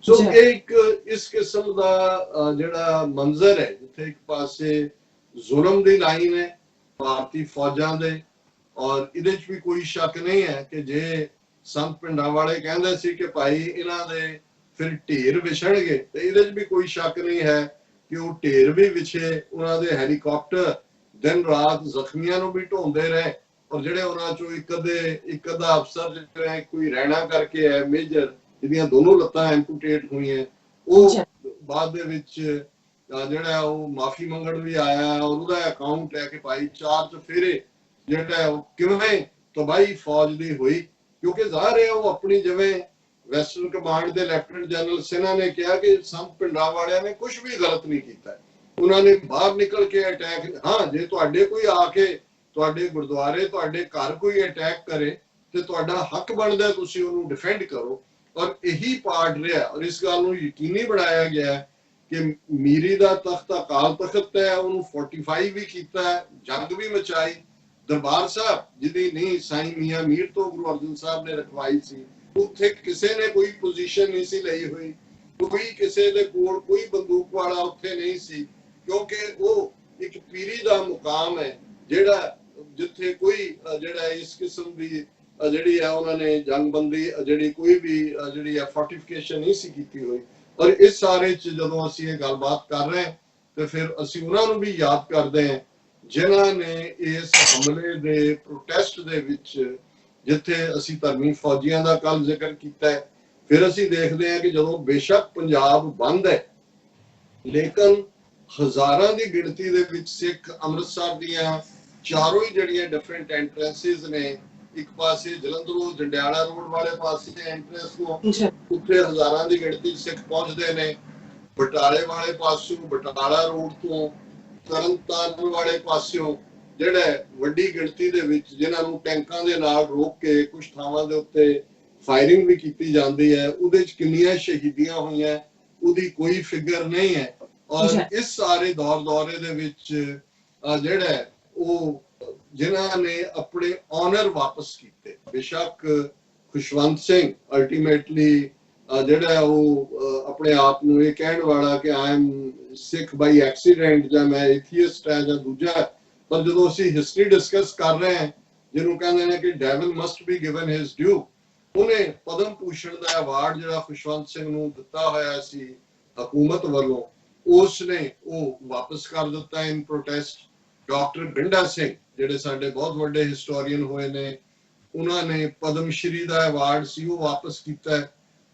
ਸੋ ਇਹ ਇੱਕ ਇਸ ਕਿਸਮ ਦਾ ਜਿਹੜਾ ਮੰਜ਼ਰ ਹੈ ਜਿੱਥੇ ਇੱਕ ਪਾਸੇ ਜ਼ੁਲਮ ਦੀ ਲਾਈਨ ਹੈ ਭਾਰਤੀ ਫੌਜਾਂ ਦੇ, ਔਰ ਇਹਦੇ 'ਚ ਵੀ ਕੋਈ ਸ਼ੱਕ ਨਹੀਂ ਹੈ ਕਿ ਜੇ ਸੰਤ ਪਿੰਡਾਂ ਵਾਲੇ ਕਹਿੰਦੇ ਸੀ ਕਿ ਭਾਈ ਇਹਨਾਂ ਦੇ ਫਿਰ ਢੇਰ ਵਿਛਣਗੇ, ਤੇ ਇਹਦੇ 'ਚ ਵੀ ਕੋਈ ਸ਼ੱਕ ਨਹੀਂ ਹੈ ਕਿ ਉਹ ਢੇਰ ਵੀ ਵਿਛੇ। ਉਹਨਾਂ ਦੇ ਹੈਲੀਕਾਪਟਰ ਦਿਨ ਰਾਤ ਜ਼ਖਮੀਆਂ ਨੂੰ ਵੀ ਢੋਂਦੇ ਰਹੇ, ਔਰ ਜਿਹੜੇ ਉਹਨਾਂ ਚੋਂ ਇੱਕ ਅੱਧਾ ਅਫਸਰ ਜਿਹੜਾ ਕੋਈ ਰਹਿਣਾ ਕਰਕੇ ਹੈ ਮੇਜਰ, ਜਿਹਦੀਆਂ ਦੋਨੋਂ ਲੱਤਾਂ ਐਂਪੂਟੇਟ ਹੋਈਆਂ, ਉਹ ਬਾਅਦ ਦੇ ਵਿੱਚ ਜਿਹੜਾ ਉਹ ਮਾਫੀ ਮੰਗਣ ਵੀ ਆਇਆ। ਔਰ ਉਹਦਾ ਅਕਾਊਂਟ ਹੈ ਕਿ ਭਾਈ 4 ਚੁਫੇਰੇ ਜਿਹੜਾ ਉਹ ਕਿਵੇਂ ਤਬਾਹੀ ਫੌਜ ਦੀ ਹੋਈ, ਕਿਉਂਕਿ ਜ਼ਾਹਰ ਹੈ ਉਹ ਆਪਣੀ, ਜਿਵੇਂ ਵੈਸਟਰਨ ਕਮਾਂਡ ਦੇ ਲੈਫਟੀਨੈਂਟ ਜਨਰਲ ਸਿਨਹਾ ਨੇ ਕਿਹਾ ਕਿ ਸੰਤ ਪਿੰਡਾਂ ਵਾਲਿਆਂ ਨੇ ਕੁਝ ਵੀ ਗਲਤ ਨਹੀਂ ਕੀਤਾ, ਉਹਨਾਂ ਨੇ ਬਾਹਰ ਨਿਕਲ ਕੇ ਅਟੈਕ, ਹਾਂ ਜੇ ਤੁਹਾਡੇ ਕੋਈ ਆ ਕੇ ਤੁਹਾਡੇ ਗੁਰਦੁਆਰੇ ਤੁਹਾਡੇ ਘਰ ਕੋਈ ਅਟੈਕ ਕਰੇ ਤੇ ਤੁਹਾਡਾ ਹੱਕ ਬਣਦਾ ਤੁਸੀਂ ਉਹਨੂੰ ਡਿਫੈਂਡ ਕਰੋ। ਔਰ ਇਹੀ ਪਾਰਟ ਰਿਹਾ, ਔਰ ਇਸ ਗੱਲ ਨੂੰ ਯਕੀਨੀ ਬਣਾਇਆ ਗਿਆ ਕਿ ਮੀਰੀ ਦਾ ਤਖਤ ਅਕਾਲ ਤਖਤ ਹੈ, ਉਹਨੂੰ ਫੋਰਟੀਫਾਈ ਵੀ ਕੀਤਾ, ਜੰਗ ਵੀ ਮਚਾਈ। ਦਰਬਾਰ ਸਾਹਿਬ ਜਿਹਦੀ ਨਹੀਂ ਸਾਈਂ ਮੀਆਂ ਮੀਰ ਤੋਂ ਗੁਰੂ ਅਰਜਨ ਸਾਹਿਬ ਨੇ ਰਖਵਾਈ ਸੀ, ਉੱਥੇ ਕਿਸੇ ਨੇ ਕੋਈ ਪੋਜੀਸ਼ਨ ਨਹੀਂ ਸੀ ਲਈ ਹੋਈ, ਕੋਈ ਕਿਸੇ ਦੇ ਕੋਲ ਕੋਈ ਬੰਦੂਕ ਵਾਲਾ ਉੱਥੇ ਨਹੀਂ ਸੀ, ਕਿਉਂਕਿ ਉਹ ਇੱਕ ਪੀਰੀ ਦਾ ਮੁਕਾਮ ਹੈ ਜਿਹੜਾ ਜਿੱਥੇ ਕੋਈ ਜਿਹੜਾ ਇਸ ਕਿਸਮ ਦੀ ਜਿਹੜੀ ਹੈ ਉਹਨਾਂ ਨੇ ਜੰਗਬੰਦੀ ਜਿਹੜੀ ਕੋਈ ਵੀ ਜਿਹੜੀ ਹੈ ਫੋਰਟੀਫਿਕੇਸ਼ਨ ਨਹੀਂ ਸੀ ਕੀਤੀ ਹੋਈ। ਔਰ ਇਸ ਸਾਰੇ ਚ ਜਦੋਂ ਅਸੀਂ ਇਹ ਗੱਲਬਾਤ ਕਰ ਰਹੇ ਹਾਂ ਤੇ ਫਿਰ ਅਸੀਂ ਉਹਨਾਂ ਨੂੰ ਵੀ ਯਾਦ ਕਰਦੇ ਹਾਂ ਜਿਨ੍ਹਾਂ ਨੇ ਇਸ ਹਮਲੇ ਦੇ ਪ੍ਰੋਟੈਸਟ ਦੇ ਵਿੱਚ, ਜਿੱਥੇ ਅਸੀਂ ਧਰਮੀ ਫੌਜੀਆਂ ਦਾ ਕੱਲ ਜ਼ਿਕਰ ਕੀਤਾ ਹੈ, ਫਿਰ ਅਸੀਂ ਦੇਖਦੇ ਹਾਂ ਕਿ ਜਦੋਂ ਬੇਸ਼ੱਕ ਪੰਜਾਬ ਬੰਦ ਹੈ ਲੇਕਿਨ ਹਜ਼ਾਰਾਂ ਦੀ ਗਿਣਤੀ ਦੇ ਵਿੱਚ ਸਿੱਖ ਅੰਮ੍ਰਿਤਸਰ ਦੀਆਂ ਚਾਰੋਂ ਹੀ ਜਿਹੜੀਆਂ ਡਿਫਰੈਂਟ ਐਂਟਰੈਂਸਿਸ ਨੇ, ਇੱਕ ਪਾਸੇ ਜਲੰਧਰੋਂ ਜੰਡਿਆਲਾ ਰੋਡ ਵਾਲੇ ਪਾਸੇ ਐਂਟਰੈਂਸ ਤੋਂ ਉੱਥੇ ਹਜ਼ਾਰਾਂ ਦੀ ਗਿਣਤੀ ਸਿੱਖ ਪਹੁੰਚਦੇ ਨੇ, ਬਟਾਲੇ ਵਾਲੇ ਪਾਸਿਓਂ ਬਟਾਲਾ ਰੋਡ ਤੋਂ ਤਰਨਤਾਰਨ ਵਾਲੇ ਪਾਸਿਓਂ ਜਿਹੜਾ ਵੱਡੀ ਗਿਣਤੀ ਦੇ ਵਿੱਚ ਜਿਨ੍ਹਾਂ ਨੂੰ ਟੈਂਕਾਂ ਦੇ ਨਾਲ ਰੋਕ ਕੇ ਕੁਝ ਥਾਵਾਂ ਦੇ ਉੱਤੇ ਫਾਇਰਿੰਗ ਵੀ ਕੀਤੀ ਜਾਂਦੀ ਹੈ, ਉਹਦੇ ਚ ਕਿੰਨੀਆਂ ਸ਼ਹੀਦੀਆਂ ਹੋਈਆਂ ਉਹਦੀ ਕੋਈ ਫਿਗਰ ਨਹੀਂ ਹੈ। ਔਰ ਇਸ ਸਾਰੇ ਦੌਰੇ ਦੇ ਵਿੱਚ ਜਿਹੜਾ ਉਹ ਜਿਨ੍ਹਾਂ ਨੇ ਆਪਣੇ ਆਨਰ ਵਾਪਸ ਕੀਤੇ, ਬੇਸ਼ੱਕ ਖੁਸ਼ਵੰਤ ਸਿੰਘ ਅਲਟੀਮੇਟਲੀ ਜਿਹੜਾ ਉਹ ਆਪਣੇ ਆਪ ਨੂੰ ਇਹ ਕਹਿਣ ਵਾਲਾ ਕਿ I am Sikh by accident ਜਾਂ ਮੈਂ ਐਥੀਇਸਟ ਹੈ ਜਾਂ ਦੂਜਾ, ਪਰ ਜਦੋਂ ਅਸੀਂ ਹਿਸਟਰੀ ਡਿਸਕਸ ਕਰ ਰਹੇ ਹਾਂ ਜਿਹਨੂੰ ਕਹਿੰਦੇ ਨੇ ਕਿ ਡੈਵਲ ਮਸਟ ਬੀ ਗਿਵਨ ਹਿਸ ਡਿਊ, ਉਹਨੇ ਪਦਮ ਭੂਸ਼ਣ ਦਾ ਅਵਾਰਡ ਜਿਹੜਾ ਖੁਸ਼ਵੰਤ ਸਿੰਘ ਨੂੰ ਦਿੱਤਾ ਹੋਇਆ ਸੀ ਹਕੂਮਤ ਵੱਲੋਂ, ਉਸ ਨੇ ਉਹ ਵਾਪਸ ਕਰ ਦਿੱਤਾ ਇਨ ਪ੍ਰੋਟੈਸਟ। ਡਾਕਟਰ ਗੰਡਾ ਸਿੰਘ ਜਿਹੜੇ ਸਾਡੇ ਬਹੁਤ ਵੱਡੇ ਹਿਸਟੋਰੀਅਨ ਹੋਏ ਨੇ, ਉਹਨਾਂ ਨੇ ਪਦਮ ਸ਼੍ਰੀ ਦਾ ਅਵਾਰਡ ਸੀ ਉਹ ਵਾਪਸ ਕੀਤਾ।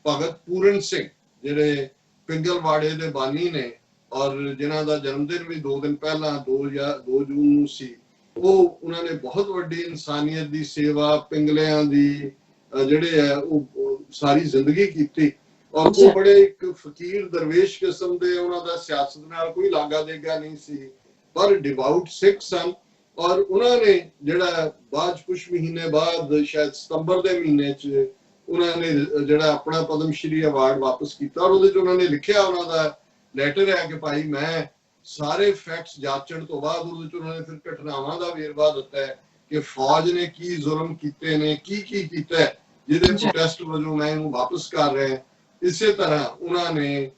ਭਗਤ ਪੂਰਨ ਸਿੰਘ ਜਿਹੜੇ ਪਿੰਗਲਵਾੜੇ ਦੇ ਬਾਨੀ ਨੇ ਔਰ ਜਿਨ੍ਹਾਂ ਦਾ ਜਨਮ ਦਿਨ ਵੀ 2 ਦਿਨ ਪਹਿਲਾਂ 2 ਜੂਨ ਨੂੰ ਸੀ, ਉਹ ਉਹਨਾਂ ਨੇ ਬਹੁਤ ਵੱਡੀ ਇਨਸਾਨੀਅਤ ਦੀ ਸੇਵਾ ਪਿੰਗਲਿਆਂ ਦੀ ਜਿਹੜੇ ਹੈ ਉਹ ਸਾਰੀ ਜ਼ਿੰਦਗੀ ਕੀਤੀ ਔਰ ਉਹ ਬੜੇ ਇੱਕ ਫਕੀਰ ਦਰਵੇਸ਼ ਕਿਸਮ ਦੇ, ਉਹਨਾਂ ਦਾ ਸਿਆਸਤ ਨਾਲ ਕੋਈ ਲਾਗਾ ਦੇਗਾ ਨਹੀਂ ਸੀ ਪਰ ਡਿਵਾਊਟ ਸਿੱਖ ਸਨ। ਔਰ ਉਹਨਾਂ ਨੇ ਜਿਹੜਾ ਬਾਅਦ ਕੁਝ ਮਹੀਨੇ ਬਾਅਦ ਸ਼ਾਇਦ ਸਤੰਬਰ ਦੇ ਮਹੀਨੇ 'ਚ ਉਹਨਾਂ ਨੇ ਜਿਹੜਾ ਆਪਣਾ ਪਦਮ ਸ਼੍ਰੀ ਅਵਾਰਡ ਵਾਪਸ ਕੀਤਾ ਔਰ ਉਹਦੇ 'ਚ ਉਹਨਾਂ ਨੇ ਲਿਖਿਆ, ਉਹਨਾਂ ਦਾ ਲੈਟਰ ਹੈ ਕਿ ਭਾਈ ਮੈਂ ਸਾਰੇ ਫੈਕਟਸ ਜਾਂਚਣ ਤੋਂ ਬਾਅਦ ਉਹਦੇ 'ਚ ਉਹਨਾਂ ਨੇ ਫਿਰ ਘਟਨਾਵਾਂ ਦਾ ਵੇਰਵਾ ਦਿੱਤਾ ਹੈ ਕਿ ਫੌਜ ਨੇ ਕੀ ਜ਼ੁਲਮ ਕੀਤੇ ਨੇ, ਕੀ ਕੀਤਾ ਜਿਹਦੇ ਪ੍ਰੋਟੈਸਟ ਵਜੋਂ ਮੈਂ ਇਹਨੂੰ ਵਾਪਸ ਕਰ ਰਿਹਾ। ਇਸੇ ਤਰ੍ਹਾਂ ਉਹਨਾਂ ਨੇ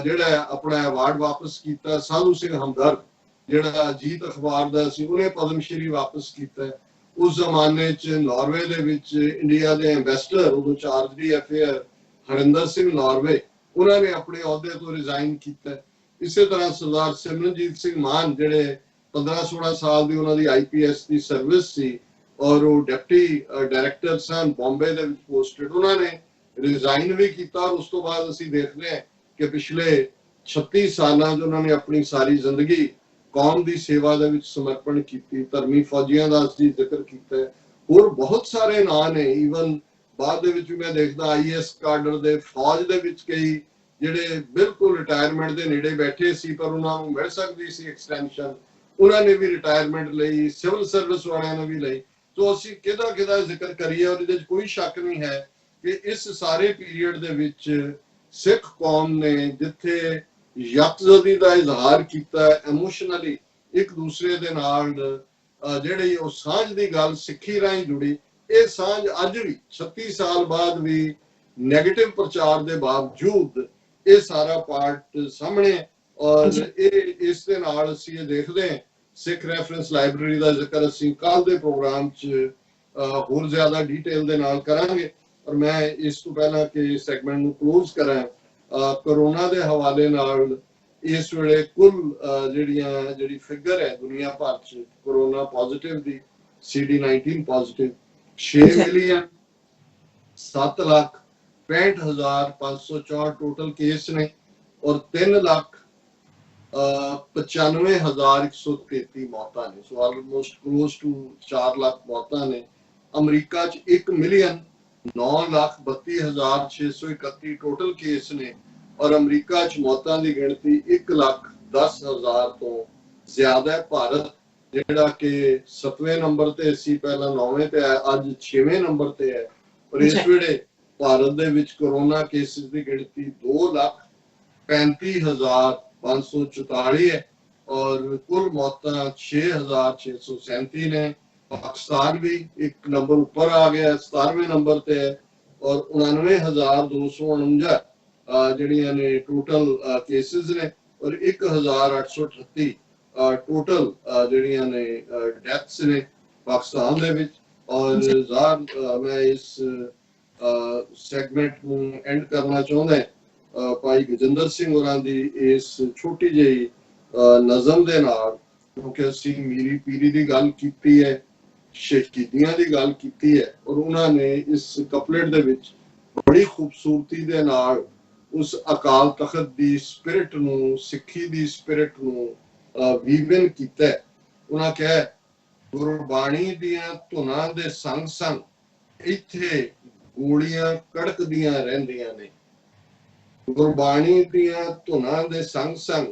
ਜਿਹੜਾ ਆਪਣਾ ਅਵਾਰਡ ਵਾਪਸ ਕੀਤਾ। ਸਾਧੂ ਸਿੰਘ ਹਮਦਰਦ ਜਿਹੜਾ ਅਜੀਤ ਅਖਬਾਰ ਦਾ ਸੀ, ਉਹਨੇ ਪਦਮ ਸ਼੍ਰੀ ਵਾਪਸ ਕੀਤਾ। ਉਸ ਜ਼ਮਾਨੇ 'ਚ ਨਾਰਵੇ ਦੇ ਵਿੱਚ ਇੰਡੀਆ ਦੇ ਐਂਬੈਸਡਰ ਉਦੋਂ ਚਾਰਜ ਦੀ ਅਫੇਅਰ ਹਰਿੰਦਰ ਸਿੰਘ ਨਾਰਵੇ, ਉਹਨਾਂ ਨੇ ਆਪਣੇ ਅਹੁਦੇ ਤੋਂ ਰਿਜ਼ਾਈਨ ਕੀਤਾ। ਇਸੇ ਤਰ੍ਹਾਂ ਸਰਦਾਰ ਸਿਮਰਨਜੀਤ ਸਿੰਘ ਮਾਨ ਜਿਹੜੇ 15-16 ਸਾਲ ਦੀ ਉਹਨਾਂ ਦੀ IPS ਦੀ ਸਰਵਿਸ ਸੀ ਔਰ ਉਹ ਡਿਪਟੀ ਡਾਇਰੈਕਟਰ ਸਨ ਬੰਬੇ ਦੇ ਵਿੱਚ ਪੋਸਟਡ, ਉਹਨਾਂ ਨੇ ਰਿਜ਼ਾਈਨ ਵੀ ਕੀਤਾ। ਔਰ ਉਸ ਤੋਂ ਬਾਅਦ ਅਸੀਂ ਦੇਖਦੇ ਹਾਂ ਕਿ ਪਿਛਲੇ 36 ਸਾਲਾਂ 'ਚ ਉਹਨਾਂ ਨੇ ਆਪਣੀ ਸਾਰੀ ਜ਼ਿੰਦਗੀ ਕੌਮ ਦੀ ਸੇਵਾ ਦੇ ਵਿੱਚ ਸਮਰਪਣ ਕੀਤੀ। ਧਰਮੀ ਫੌਜੀਆਂ ਦਾ ਅਸੀਂ ਜ਼ਿਕਰ ਕੀਤਾ, ਹੋਰ ਬਹੁਤ ਸਾਰੇ ਨਾਂ ਨੇ। ਈਵਨ ਬਾਅਦ ਦੇ ਵਿੱਚ ਮੈਂ ਦੇਖਦਾ IAS ਕਾਡਰ ਦੇ ਫੌਜ ਦੇ ਵਿੱਚ ਕਈ ਜਿਹੜੇ ਬਿਲਕੁਲ ਰਿਟਾਇਰਮੈਂਟ ਦੇ ਨੇੜੇ ਬੈਠੇ ਸੀ ਪਰ ਉਹਨਾਂ ਨੂੰ ਮਿਲ ਸਕਦੀ ਸੀ ਐਕਸਟੈਂਸ਼ਨ, ਉਹਨਾਂ ਨੇ ਵੀ ਰਿਟਾਇਰਮੈਂਟ ਲਈ। ਸਿਵਲ ਸਰਵਿਸ ਵਾਲਿਆਂ ਨੇ ਵੀ ਲਈ। ਸੋ ਅਸੀਂ ਕਿਹਦਾ ਜ਼ਿਕਰ ਕਰੀਏ ਔਰ ਇਹਦੇ 'ਚ ਕੋਈ ਸ਼ੱਕ ਨਹੀਂ ਹੈ ਕਿ ਇਸ ਸਾਰੇ ਪੀਰੀਅਡ ਦੇ ਵਿੱਚ ਸਿੱਖ ਕੌਮ ਨੇ ਜਿੱਥੇ ਯਕਜਹਿਤੀ ਦਾ ਇਜ਼ਹਾਰ ਕੀਤਾ, ਇਮੋਸ਼ਨਲੀ ਇੱਕ ਦੂਸਰੇ ਦੇ ਨਾਲ ਜਿਹੜੀ ਉਹ ਸਾਂਝ ਦੀ ਗੱਲ ਸਿੱਖੀ ਰਾਹੀਂ ਜੁੜੀ, ਇਹ ਸਾਂਝ ਅੱਜ ਵੀ 36 ਸਾਲ ਬਾਅਦ ਵੀ ਨੈਗੇਟਿਵ ਪ੍ਰਚਾਰ ਦੇ ਬਾਵਜੂਦ ਇਹ ਸਾਰਾ ਪਾਰਟ ਸਾਹਮਣੇ। ਔਰ ਇਹ ਇਸ ਦੇ ਨਾਲ ਅਸੀਂ ਇਹ ਦੇਖਦੇ ਹਾਂ ਸਿੱਖ ਰੈਫਰੈਂਸ ਲਾਇਬ੍ਰੇਰੀ ਦਾ ਜ਼ਿਕਰ ਅਸੀਂ ਕੱਲ ਦੇ ਪ੍ਰੋਗਰਾਮ 'ਚ ਹੋਰ ਜ਼ਿਆਦਾ ਡਿਟੇਲ ਦੇ ਨਾਲ ਕਰਾਂਗੇ। ਔਰ ਮੈਂ ਇਸ ਤੋਂ ਪਹਿਲਾਂ ਕਿ ਸੈਗਮੈਂਟ ਨੂੰ ਕਲੋਜ਼ ਕਰਾਂ, ਕੋਰੋਨਾ ਦੇ ਹਵਾਲੇ ਨਾਲ ਇਸ ਵੇਲੇ ਕੁੱਲ ਜਿਹੜੀ ਫਿਗਰ ਹੈ ਦੁਨੀਆ ਭਰ 'ਚ ਕੋਰੋਨਾ ਪੋਜ਼ਿਟਿਵ ਦੀ CD19 ਪੋਜ਼ਿਟਿਵ 6,07,65,564 ਟੋਟਲ ਕੇਸ ਨੇ ਔਰ 3,95,133 ਮੌਤਾਂ ਨੇ। ਸੋ ਆਲਮੋਸਟ ਕਲੋਜ਼ ਟੂ 4 ਲੱਖ ਮੌਤਾਂ ਨੇ। ਅਮਰੀਕਾ 'ਚ 1,09,32,631 ਟੋਟਲ ਕੇਸ ਨੇ ਔਰ ਅਮਰੀਕਾ 'ਚ ਮੌਤਾਂ ਦੀ ਗਿਣਤੀ 1,10,000 ਤੋਂ ਜ਼ਿਆਦਾ ਹੈ। ਭਾਰਤ ਜਿਹੜਾ ਕਿ 7ਵੇਂ ਨੰਬਰ ਤੇ ਸੀ, ਪਹਿਲਾਂ 9ਵੇਂ ਤੇ ਹੈ, ਅੱਜ 6ਵੇਂ ਨੰਬਰ ਤੇ ਹੈ। ਔਰ ਇਸ ਵੇਲੇ ਭਾਰਤ ਦੇ ਵਿੱਚ ਕੋਰੋਨਾ ਕੇਸਿਸ ਦੀ ਗਿਣਤੀ 2,35,544 ਹੈ ਔਰ ਕੁੱਲ ਮੌਤਾਂ 6,637 ਨੇ। ਪਾਕਿਸਤਾਨ ਵੀ ਇੱਕ ਨੰਬਰ ਉੱਪਰ ਆ ਗਿਆ, 17ਵੇਂ ਨੰਬਰ ਤੇ ਹੈ ਔਰ 99,249 ਜਿਹੜੀਆਂ ਨੇ ਟੋਟਲ ਕੇਸਿਸ ਨੇ ਔਰ 1,838 ਟੋਟਲ ਜਿਹੜੀਆਂ ਨੇ ਡੈਥਸ ਨੇ ਪਾਕਿਸਤਾਨ ਦੇ ਵਿੱਚ। ਔਰ ਮੈਂ ਇਸ ਸੈਗਮੈਂਟ ਨੂੰ ਐਂਡ ਕਰਨਾ ਚਾਹੁੰਦਾ ਭਾਈ ਗਜਿੰਦਰ ਸਿੰਘ ਹੋਰਾਂ ਦੀ ਇਸ ਛੋਟੀ ਜਿਹੀ ਨਜ਼ਮ ਦੇ ਨਾਲ, ਕਿਉਂਕਿ ਅਸੀਂ ਮੀਰੀ ਪੀਰੀ ਦੀ ਗੱਲ ਕੀਤੀ ਹੈ, ਸ਼ਹੀਦੀਆਂ ਦੀ ਗੱਲ ਕੀਤੀ ਹੈ ਔਰ ਉਹਨਾਂ ਨੇ ਇਸ ਕਪਲੇਟ ਦੇ ਵਿੱਚ ਬੜੀ ਖੂਬਸੂਰਤੀ ਦੇ ਨਾਲ ਉਸ ਅਕਾਲ ਤਖਤ ਦੀ ਸਪਿਰਿਟ ਨੂੰ, ਸਿੱਖੀ ਦੀ ਸਪਿਰਿਟ ਨੂੰ ਵੀਵਨ ਕੀਤਾ। ਉਹਨਾਂ ਕਿਹਾ ਗੁਰਬਾਣੀ ਦੀਆਂ ਧੁਨਾਂ ਦੇ ਸੰਗ ਸੰਗ ਇੱਥੇ ਗੋਲੀਆਂ ਕੜਕਦੀਆਂ ਰਹਿੰਦੀਆਂ ਨੇ। ਗੁਰਬਾਣੀ ਦੀਆਂ ਧੁਨਾਂ ਦੇ ਸੰਗ ਸੰਗ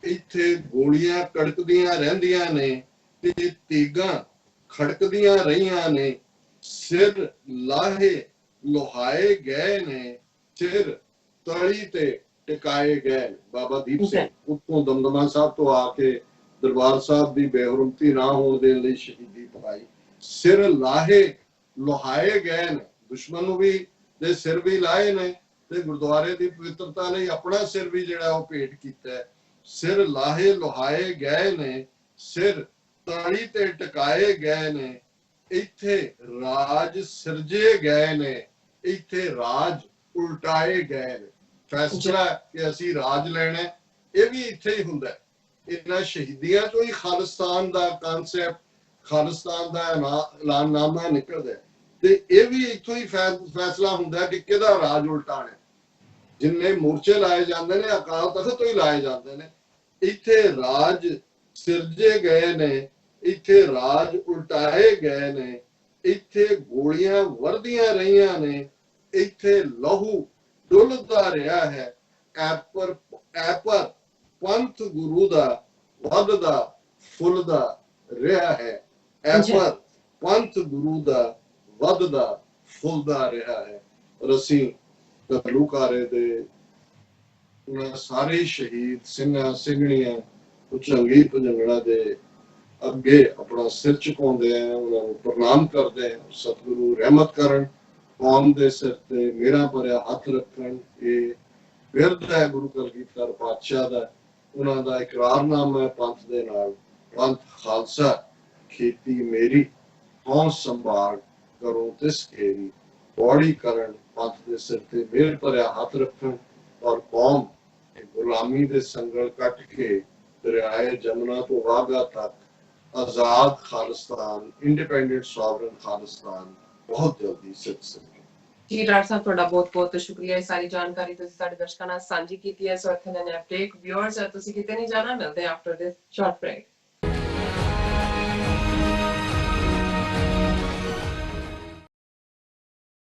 ਇੱਥੇ ਗੋਲੀਆਂ ਕੜਕਦੀਆਂ ਰਹਿੰਦੀਆਂ ਨੇ ਤੇ ਤੀਗਾਂ ਖੜਕਦੀਆਂ ਰਹੀਆਂ ਨੇ। ਸਿਰ ਲਾਹੇ ਲੋਹਾਏ ਗਏ ਨੇ, ਸਿਰ ਤਲੀ ਤੇ ਟਿਕਾਏ ਗਏ। ਬਾਬਾ ਦੀਪ ਸਿੰਘ ਜੀ। ਉੱਥੋਂ ਦਮਦਮਾ ਸਾਹਿਬ ਤੋਂ ਆ ਕੇ ਦਰਬਾਰ ਸਾਹਿਬ ਦੀ ਬੇਹਰਮਤੀ ਨਾ ਹੋਣ ਦੇਣ ਲਈ ਸ਼ਹੀਦੀ ਪਾਈ। ਸਿਰ ਲਾਹੇ ਲੋਹਾਏ ਗਏ ਨੇ, ਦੁਸ਼ਮਣ ਨੂੰ ਵੀ ਦੇ ਸਿਰ ਵੀ ਲਾਏ ਨੇ ਤੇ ਗੁਰਦੁਆਰੇ ਦੀ ਪਵਿੱਤਰਤਾ ਲਈ ਆਪਣਾ ਸਿਰ ਵੀ ਜਿਹੜਾ ਉਹ ਭੇਟ ਕੀਤਾ ਹੈ। ਸਿਰ ਲਾਹੇ ਲੋਹਾਏ ਗਏ ਨੇ, ਸਿਰ ਤਾੜੀ ਤੇ ਟਿਕਾਏ ਗਏ ਨੇ, ਇੱਥੇ ਰਾਜ ਸਿਰਜੇ ਗਏ ਨੇ, ਇੱਥੇ ਰਾਜ ਉਲਟਾਏ ਗਏ ਨੇ। ਫੈਸਲਾ ਕਿ ਅਸੀਂ ਰਾਜ ਲੈਣਾ ਇਹ ਵੀ ਇੱਥੇ ਹੀ ਹੁੰਦਾ ਹੈ। ਇਹਨਾਂ ਸ਼ਹੀਦੀਆਂ ਤੋਂ ਹੀ ਖਾਲਿਸਤਾਨ ਦਾ ਕਨਸੈਪਟ, ਖਾਲਿਸਤਾਨ ਦਾ ਐਲਾਨਨਾਮਾ ਨਿਕਲਦਾ ਹੈ ਤੇ ਇਹ ਵੀ ਇੱਥੋਂ ਹੀ ਫੈਸਲਾ ਹੁੰਦਾ ਕਿ ਕਿਹਦਾ ਰਾਜ ਉਲਟਾਣਾ। ਜਿੰਨੇ ਮੋਰਚੇ ਲਾਏ ਜਾਂਦੇ ਨੇ ਅਕਾਲ ਤਖਤ ਤੋਂ ਹੀ ਲਾਏ ਜਾਂਦੇ ਨੇ। ਇੱਥੇ ਰਾਜ ਸਿਰਜੇ ਗਏ ਨੇ, ਇੱਥੇ ਰਾਜ ਉਲਟਾਏ ਗਏ ਨੇ, ਇੱਥੇ ਗੋਲੀਆਂ ਵਰਦੀਆਂ ਰਹੀਆਂ ਨੇ, ਇੱਥੇ ਲਹੂ ਡੁੱਲਦਾ ਰਿਹਾ ਹੈ। ਐਪਰ ਪੰਥ ਗੁਰੂ ਦਾ ਵੱਧਦਾ ਫੁੱਲਦਾ ਰਿਹਾ ਹੈ। ਐਪਰ ਪੰਥ ਗੁਰੂ ਦਾ ਵੱਧਦਾ ਫੁੱਲਦਾ ਰਿਹਾ ਹੈ। ਔਰ ਅਸੀਂ ਘੱਲੂਘਾਰੇ ਦੇ ਉਹਨਾਂ ਸਾਰੇ ਸ਼ਹੀਦ ਸਿੰਘਾਂ ਸਿੰਘਣੀਆਂ ਉਚੰਗੀ ਭਜੰਗੜਾ ਦੇ ਅੱਗੇ ਆਪਣਾ ਸਿਰ ਝੁਕਾਉਂਦੇ ਆ, ਉਹਨਾਂ ਨੂੰ ਪ੍ਰਣਾਮ ਕਰਦੇ ਆ। ਸਤਿਗੁਰੂ ਰਹਿਮਤ ਕਰਨ, ਕੌਮ ਦੇ ਸਿਰ ਤੇ ਮੇਰਾ ਭਰਿਆ ਹੱਥ ਰੱਖਣ। ਇਹ ਬਿਰਧ ਹੈ ਗੁਰੂ ਕਲਗੀਧਰ ਪਾਤਸ਼ਾਹ ਦਾ, ਉਹਨਾਂ ਦਾ ਇਕਰਾਰਨਾਮਾ ਹੈ ਪੰਥ ਦੇ ਨਾਲ। ਪੰਥ ਖਾਲਸਾ ਖੇਤੀ ਮੇਰੀ, ਕੌਣ ਸੰਭਾਲ ਕਰੋ ਤਿਸ ਘੇਰੀ। ਪੌੜੀ ਕਰਨ ਪੰਥ ਦੇ ਸਿਰ ਤੇ ਮਿਹਰ ਭਰਿਆ ਹੱਥ ਰੱਖਣ ਔਰ ਕੌਮ ਗੁਲਾਮੀ ਦੇ ਸੰਗਲ ਕੱਟ ਕੇ ਦਰਿਆਏ ਜਮਨਾ ਤੋਂ ਵਾਗਾ ਤੱਕ ਆਜ਼ਾਦ ਖਾਲਿਸਤਾਨ, ਇੰਡੀਪੈਂਡੈਂਟ ਸੋਵਰਨ ਖਾਲਿਸਤਾਨ ਬਹੁਤ ਜਲਦੀ ਸਿੱਧ ਸਕੇ। ਜੀ ਡਾਕਟਰ ਸਾਹਿਬ, ਤੁਹਾਡਾ ਬਹੁਤ ਬਹੁਤ ਸ਼ੁਕਰੀਆ। ਇਹ ਸਾਰੀ ਜਾਣਕਾਰੀ ਤੁਸੀਂ ਸਾਡੇ ਦਰਸ਼ਕਾਂ ਨਾਲ ਸਾਂਝੀ ਕੀਤੀ ਹੈ। ਸੋ ਇੱਥੇ ਨੇ ਅਪਡੇਟ ਵਿਊਅਰਸ, ਤੁਸੀਂ ਕਿਤੇ ਨਹੀਂ ਜਾਣਾ, ਮਿਲਦੇ ਆਫਟਰ ਦਿਸ ਸ਼ਾਰਟ ਬ੍ਰੇਕ।